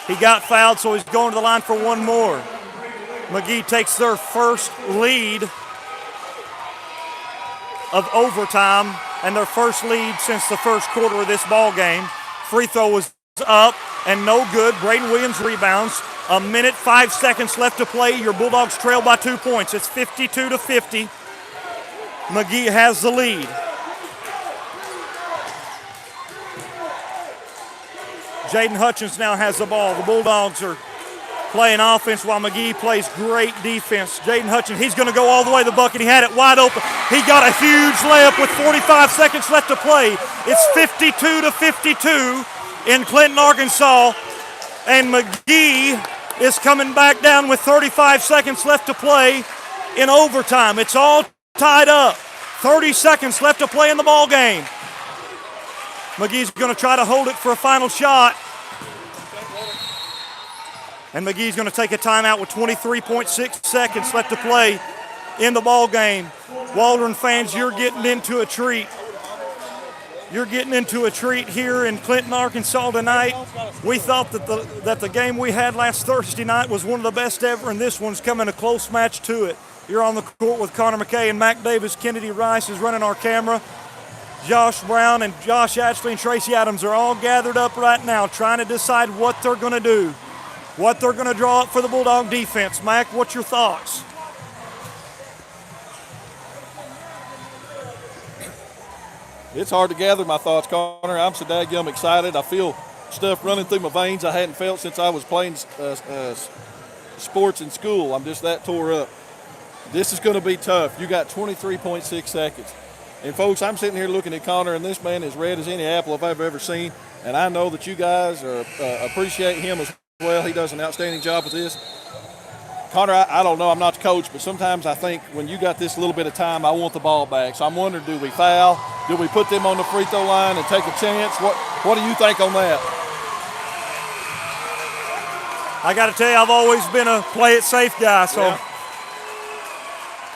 He got fouled, so he's going to the line for one more. McGehee takes their first lead of overtime and their first lead since the first quarter of this ball game. Free throw was up and no good. Braden Williams rebounds. 1:05 seconds left to play. Your Bulldogs trail by 2 points. It's 52-50. McGehee has the lead. Jaden Hutchins now has the ball. The Bulldogs are playing offense while McGehee plays great defense. Jaden Hutchins, he's going to go all the way to the bucket. He had it wide open. He got a huge layup with 45 seconds left to play. It's 52-52 in Clinton, Arkansas. And McGehee is coming back down with 35 seconds left to play in overtime. It's all tied up. 30 seconds left to play in the ball game. McGee's going to try to hold it for a final shot. And McGee's going to take a timeout with 23.6 seconds left to play in the ball game. Waldron fans, you're getting into a treat. You're getting into a treat here in Clinton, Arkansas tonight. We thought that the game we had last Thursday night was one of the best ever, and this one's coming a close match to it. You're on the court with Connor McKay and Mac Davis. Kennedy Rice is running our camera. Josh Brown and Josh Ashley and Tracy Adams are all gathered up right now trying to decide what they're going to do, what they're going to draw up for the Bulldog defense. Mac, what's your thoughts? It's hard to gather my thoughts, Connor. I'm so daggum excited. I feel stuff running through my veins I hadn't felt since I was playing sports in school. I'm just that tore up. This is going to be tough. You got 23.6 seconds. And, folks, I'm sitting here looking at Connor, and this man is red as any apple if I've ever seen. And I know that you guys appreciate him as well. He does an outstanding job with this. Connor, I don't know. I'm not the coach, but sometimes I think when you got this little bit of time, I want the ball back. So I'm wondering, do we foul? Do we put them on the free throw line and take a chance? What do you think on that? I got to tell you, I've always been a play it safe guy. So yeah.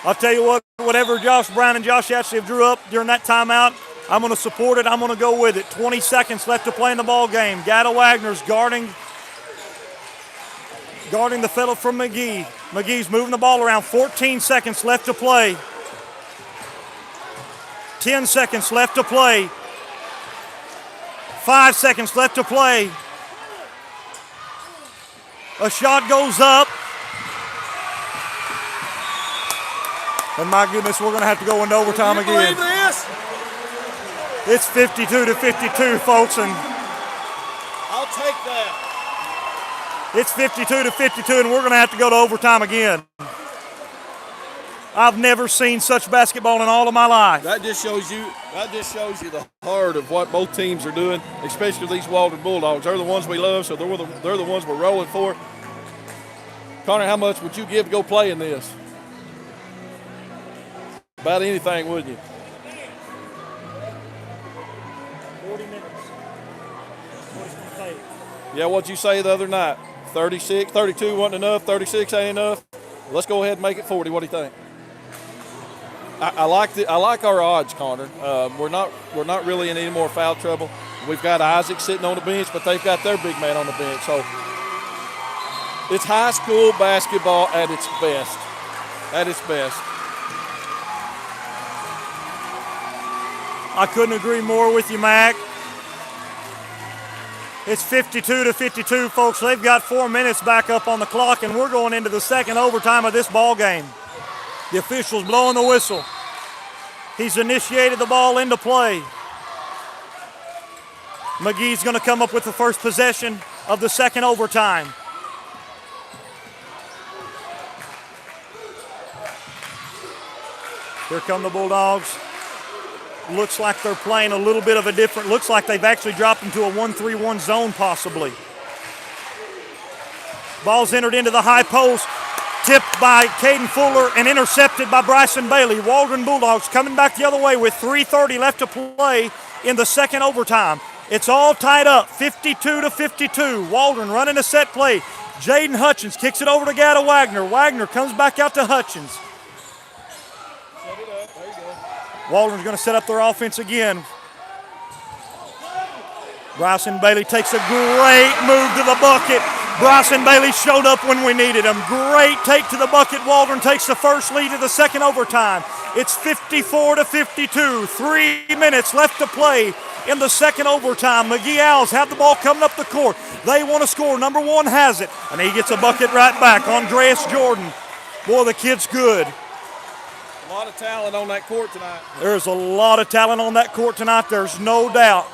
I'll tell you what, whatever Josh Brown and Josh Ashley have drew up during that timeout, I'm going to support it. I'm going to go with it. 20 seconds left to play in the ball game. Gata Wagner's guarding the fellow from McGehee. McGee's moving the ball around. 14 seconds left to play. 10 seconds left to play. 5 seconds left to play. A shot goes up. And my goodness, we're going to have to go into overtime again. This? It's 52-52, folks, and I'll take that. it's 52-52, and we're going to have to go to overtime again. I've never seen such basketball in all of my life. That just shows you the heart of what both teams are doing, especially these Waldron Bulldogs. They're the ones we love, so they're the ones we're rolling for. Connor, how much would you give to go play in this? About anything, wouldn't you? 40 minutes. Yeah, what'd you say the other night? 36, 32 wasn't enough, 36 ain't enough. Let's go ahead and make it 40. What do you think? I like our odds, Connor. We're not really in any more foul trouble. We've got Isaac sitting on the bench, but they've got their big man on the bench. So it's high school basketball at its best. At its best. I couldn't agree more with you, Mac. It's 52-52, folks. They've got 4 minutes back up on the clock, and we're going into the second overtime of this ball game. The official's blowing the whistle. He's initiated the ball into play. McGee's going to come up with the first possession of the second overtime. Here come the Bulldogs. Looks like they're playing a little bit of a different, looks like they've actually dropped into a 1-3-1 zone possibly. Ball's entered into the high post, tipped by Caden Fuller and intercepted by Bryson Bailey. Waldron Bulldogs coming back the other way with 3:30 left to play in the second overtime. It's all tied up, 52-52. Waldron running a set play. Jaden Hutchins kicks it over to Gada Wagner. Wagner comes back out to Hutchins. Waldron's going to set up their offense again. Bryson Bailey takes a great move to the bucket. Bryson Bailey showed up when we needed him. Great take to the bucket. Waldron takes the first lead of the second overtime. It's 54-52. 3 minutes left to play in the second overtime. McGehee Owls have the ball coming up the court. They want to score. Number one has it. And he gets a bucket right back. Andreas Jordan. Boy, the kid's good. A lot of talent on that court tonight. There's a lot of talent on that court tonight. There's no doubt.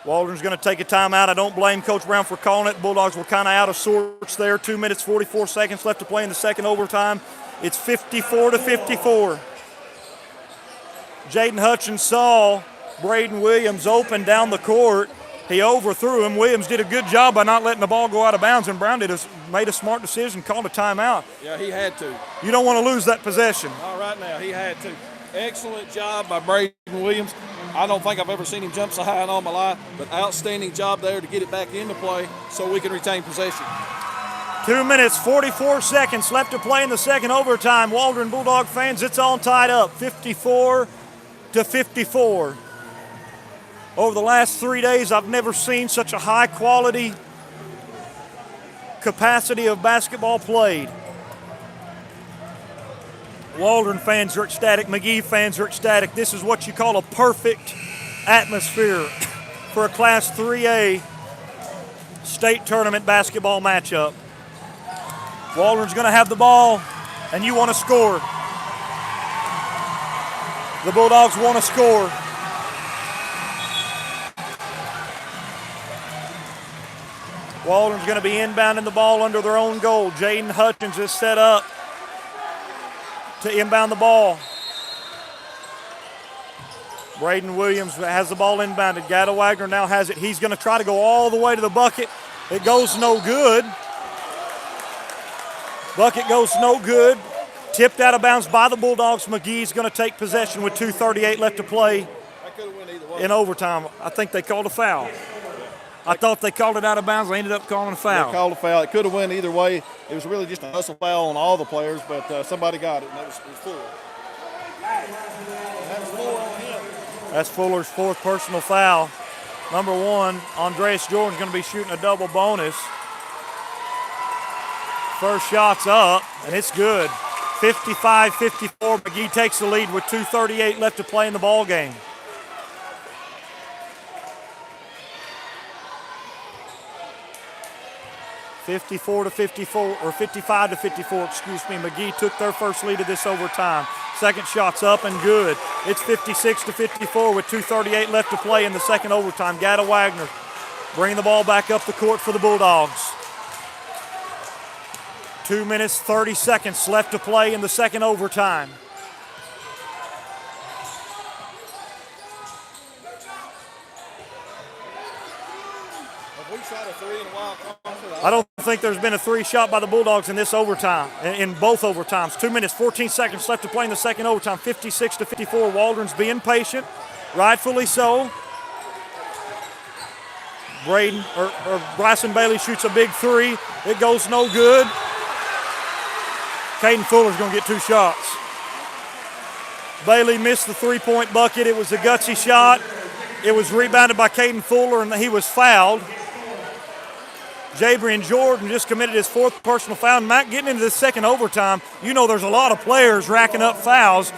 Waldron's going to take a timeout. I don't blame Coach Brown for calling it. Bulldogs were kind of out of sorts there. 2 minutes, 44 seconds left to play in the second overtime. It's 54-54. Jaden Hutchins saw Braden Williams open down the court. He overthrew him. Williams did a good job by not letting the ball go out of bounds, and Brown made a smart decision, called a timeout. Yeah, he had to. You don't want to lose that possession. All right now, he had to. Excellent job by Braden Williams. I don't think I've ever seen him jump so high in all my life, but outstanding job there to get it back into play so we can retain possession. 2 minutes, 44 seconds left to play in the second overtime. Waldron Bulldog fans, it's all tied up, 54-54. Over the last 3 days, I've never seen such a high quality capacity of basketball played. Waldron fans are ecstatic. McGehee fans are ecstatic. This is what you call a perfect atmosphere for a Class 3A state tournament basketball matchup. Waldron's going to have the ball, and you want to score. The Bulldogs want to score. Waldron's going to be inbounding the ball under their own goal. Jaden Hutchins is set up to inbound the ball. Braden Williams has the ball inbounded. Gada Wagner now has it. He's going to try to go all the way to the bucket. It goes no good. Bucket goes no good. Tipped out of bounds by the Bulldogs. McGee's going to take possession with 2:38 left to play in overtime. I think they called a foul. I thought they called it out of bounds. They ended up calling a foul. They called a foul. It could have went either way. It was really just a hustle foul on all the players, but somebody got it, and it was Fuller. That was Fuller on him. That's Fuller's fourth personal foul. Number one, Andreas Jordan's going to be shooting a double bonus. First shot's up, and it's good. 55-54. McGehee takes the lead with 2:38 left to play in the ball game. $55 to 54, excuse me. McGehee took their first lead of this overtime. Second shot's up and good. It's 56 to 54 with 2:38 left to play in the second overtime. Gada Wagner bringing the ball back up the court for the Bulldogs. 2 minutes, 30 seconds left to play in the second overtime. I don't think there's been a three shot by the Bulldogs in this overtime, in both overtimes. 2 minutes, 14 seconds left to play in the second overtime. 56 to 54. Waldron's being patient, rightfully so. Bryson Bailey shoots a big three. It goes no good. Caden Fuller's going to get two shots. Bailey missed the three-point bucket. It was a gutsy shot. It was rebounded by Caden Fuller, and he was fouled. Jabrian Jordan just committed his fourth personal foul. And Matt, getting into the second overtime, you know there's a lot of players racking up fouls.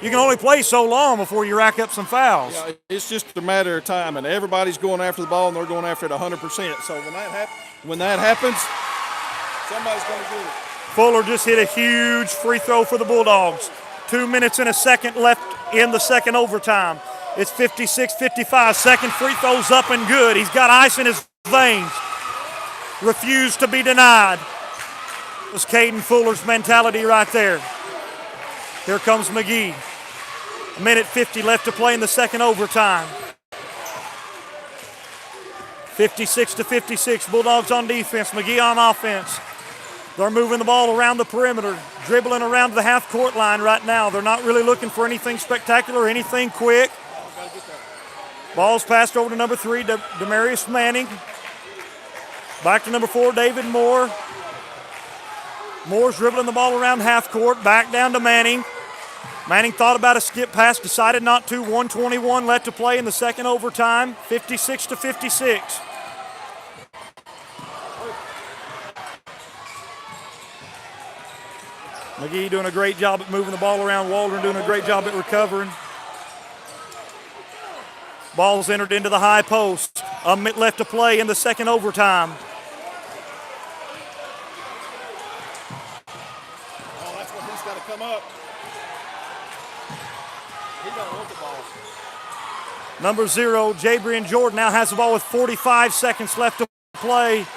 You can only play so long before you rack up some fouls. Yeah, it's just a matter of time, and everybody's going after the ball, and they're going after it 100%. So when that happens, somebody's going to get it. Fuller just hit a huge free throw for the Bulldogs. 2 minutes and a second left in the second overtime. It's 56-55. Second free throw's up and good. He's got ice in his veins. Refused to be denied. It was Caden Fuller's mentality right there. Here comes McGehee. 1:50 left to play in the second overtime. 56 to 56. Bulldogs on defense. McGehee on offense. They're moving the ball around the perimeter, dribbling around the half-court line right now. They're not really looking for anything spectacular, anything quick. Ball's passed over to number 3, Demarius Manning. Back to number 4, David Moore. Moore's dribbling the ball around half-court, back down to Manning. Manning thought about a skip pass, decided not to. 1:21 left to play in the second overtime, 56 to 56. McGehee doing a great job at moving the ball around. Waldron doing a great job at recovering. Ball's entered into the high post. A minute left to play in the second overtime. Oh, that's when he's got to come up. He don't want the ball. Number 0, Jabrian Jordan now has the ball with 45 seconds left to play.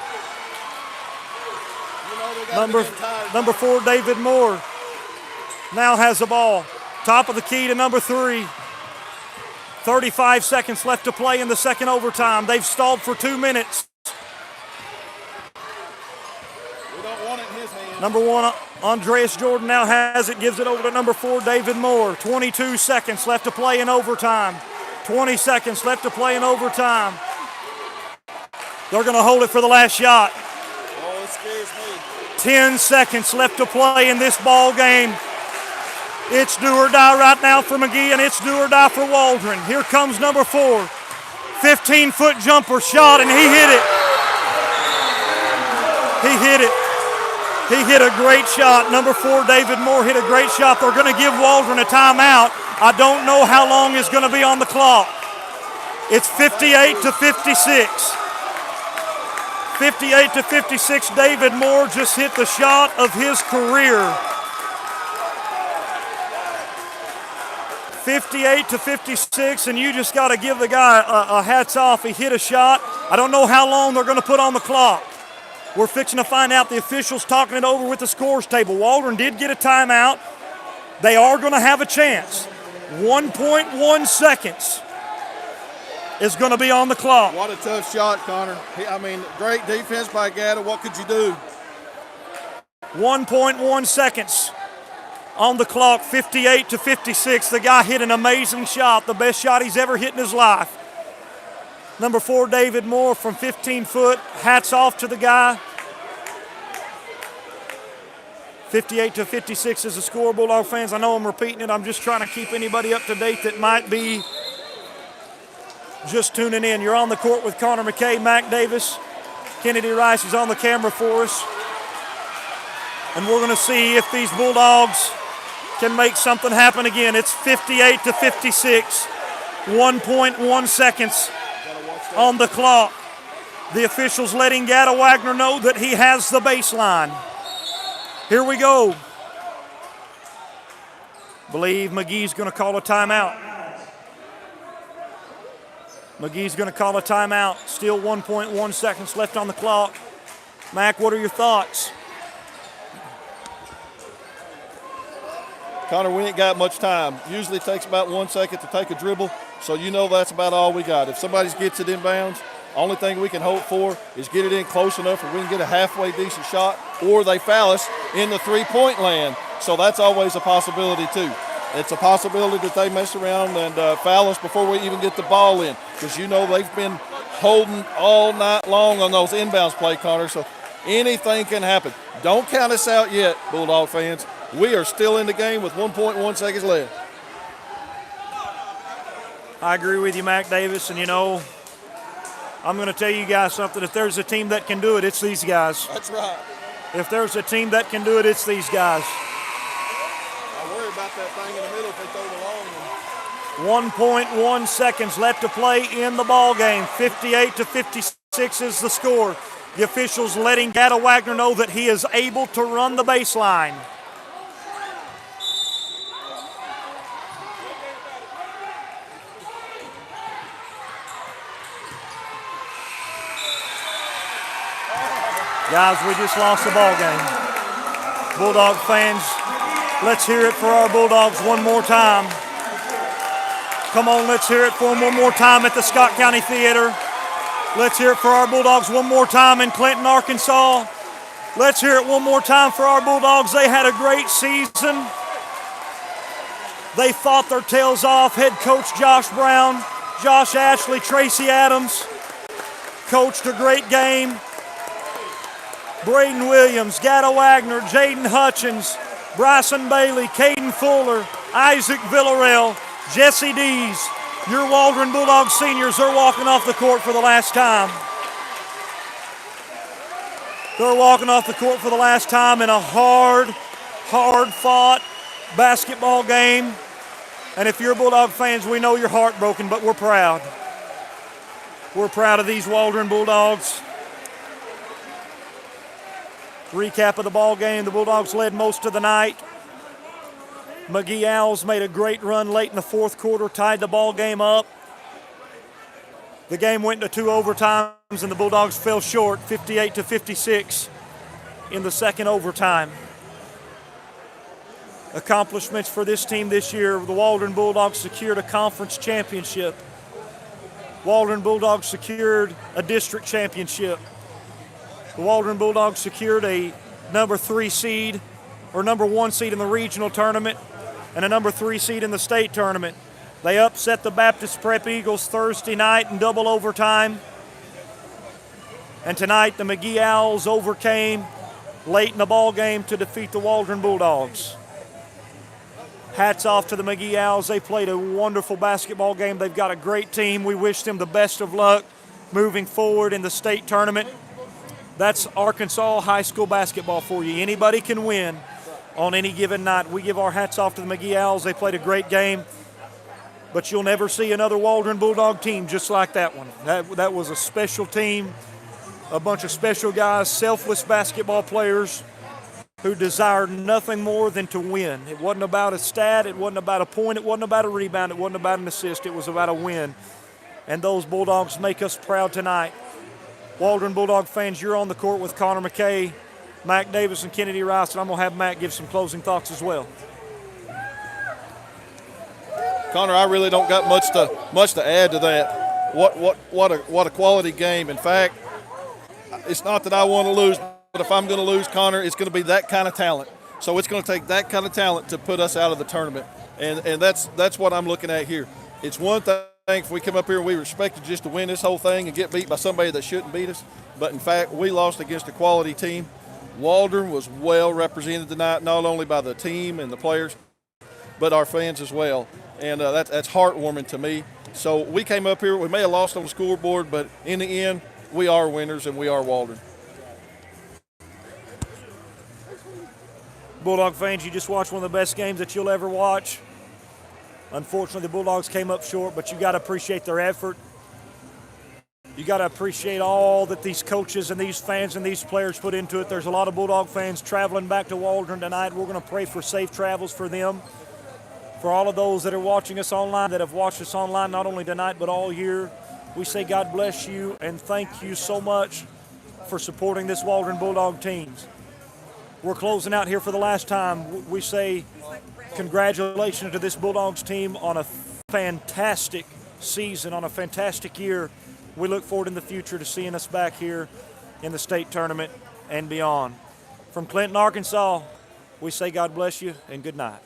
Number 4, David Moore, now has the ball. Top of the key to number 3. 35 seconds left to play in the second overtime. They've stalled for 2 minutes. We don't want it in his hands. Number 1, Andreas Jordan now has it, gives it over to number 4, David Moore. 22 seconds left to play in overtime. 20 seconds left to play in overtime. They're going to hold it for the last shot. Oh, it scares me. 10 seconds left to play in this ball game. It's do or die right now for McGehee, and it's do or die for Waldron. Here comes number 4. 15-foot jumper shot, and he hit it. He hit it. He hit a great shot. Number 4, David Moore, hit a great shot. They're going to give Waldron a timeout. I don't know how long is going to be on the clock. It's 58 to 56. 58 to 56, David Moore just hit the shot of his career. 58 to 56, and you just got to give the guy a hats off. He hit a shot. I don't know how long they're going to put on the clock. We're fixing to find out. The officials talking it over with the scores table. Waldron did get a timeout. They are going to have a chance. 1.1 seconds is going to be on the clock. What a tough shot, Connor. Great defense by Gada. What could you do? 1.1 seconds on the clock, 58 to 56. The guy hit an amazing shot, the best shot he's ever hit in his life. Number 4, David Moore from 15 foot. Hats off to the guy. 58 to 56 is the score, Bulldog fans. I know I'm repeating it. I'm just trying to keep anybody up to date that might be just tuning in. You're on the court with Connor McKay, Mac Davis. Kennedy Rice is on the camera for us. And we're going to see if these Bulldogs can make something happen again. It's 58-56, 1.1 seconds on the clock. The officials letting Gata Wagner know that he has the baseline. Here we go. Believe McGee's going to call a timeout. McGee's going to call a timeout. Still 1.1 seconds left on the clock. Mac, what are your thoughts? Connor, we ain't got much time. Usually it takes about 1 second to take a dribble, so you know that's about all we got. If somebody gets it inbounds, only thing we can hope for is get it in close enough where we can get a halfway decent shot, or they foul us in the three-point land. So that's always a possibility too. It's a possibility that they mess around and foul us before we even get the ball in, because you know they've been holding all night long on those inbounds play, Connor, so anything can happen. Don't count us out yet, Bulldog fans. We are still in the game with 1.1 seconds left. I agree with you, Mac Davis, and you know, I'm going to tell you guys something. If there's a team that can do it, it's these guys. That's right. If there's a team that can do it, it's these guys. I worry about that thing in the middle if they throw the long one. 1.1 seconds left to play in the ball game. 58-56 is the score. The officials letting Gata Wagner know that he is able to run the baseline. Guys, we just lost the ball game. Bulldog fans, let's hear it for our Bulldogs one more time. Come on, let's hear it for them one more time at the Scott County Theater. Let's hear it for our Bulldogs one more time in Clinton, Arkansas. Let's hear it one more time for our Bulldogs. They had a great season. They fought their tails off. Head coach Josh Brown, Josh Ashley, Tracy Adams coached a great game. Braden Williams, Gata Wagner, Jaden Hutchins, Bryson Bailey, Caden Fuller, Isaac Villarreal, Jesse Dees. Your Waldron Bulldogs seniors are walking off the court for the last time. They're walking off the court for the last time in a hard-fought basketball game. And if you're Bulldog fans, we know you're heartbroken, but we're proud. We're proud of these Waldron Bulldogs. Recap of the ball game, the Bulldogs led most of the night. McGehee Owls made a great run late in the fourth quarter, tied the ball game up. The game went into 2 overtimes and the Bulldogs fell short, 58-56 in the second overtime. Accomplishments for this team this year, the Waldron Bulldogs secured a conference championship. Waldron Bulldogs secured a district championship. The Waldron Bulldogs secured a number 1 seed in the regional tournament and a number 3 seed in the state tournament. They upset the Baptist Prep Eagles Thursday night in double overtime. And tonight the McGehee Owls overcame late in the ball game to defeat the Waldron Bulldogs. Hats off to the McGehee Owls. They played a wonderful basketball game. They've got a great team. We wish them the best of luck moving forward in the state tournament. That's Arkansas high school basketball for you. Anybody can win on any given night. We give our hats off to the McGehee Owls. They played a great game, but you'll never see another Waldron Bulldog team just like that one. That was a special team, a bunch of special guys, selfless basketball players who desired nothing more than to win. It wasn't about a stat. It wasn't about a point. It wasn't about a rebound. It wasn't about an assist. It was about a win. And those Bulldogs make us proud tonight. Waldron Bulldog fans, you're on the court with Connor McGehee, Mac Davis, and Kennedy Rice, and I'm going to have Mac give some closing thoughts as well. Connor, I really don't got much to add to that. What a quality game. In fact, it's not that I want to lose, but if I'm going to lose, Connor, it's going to be that kind of talent. So it's going to take that kind of talent to put us out of the tournament, and that's what I'm looking at here. It's one thing if we come up here and we expected just to win this whole thing and get beat by somebody that shouldn't beat us, but in fact we lost against a quality team. Waldron was well represented tonight, not only by the team and the players, but our fans as well, and that's heartwarming to me. So we came up here, we may have lost on the scoreboard, but in the end we are winners and we are Waldron. Bulldog fans, you just watched one of the best games that you'll ever watch. Unfortunately, the Bulldogs came up short, but you got to appreciate their effort. You got to appreciate all that these coaches and these fans and these players put into it. There's a lot of Bulldog fans traveling back to Waldron tonight. We're going to pray for safe travels for them. For all of those that are watching us online, that have watched us online not only tonight but all year, we say God bless you and thank you so much for supporting this Waldron Bulldog teams. We're closing out here for the last time. We say congratulations to this Bulldogs team on a fantastic season, on a fantastic year. We look forward in the future to seeing us back here in the state tournament and beyond. From Clinton, Arkansas, we say God bless you and good night.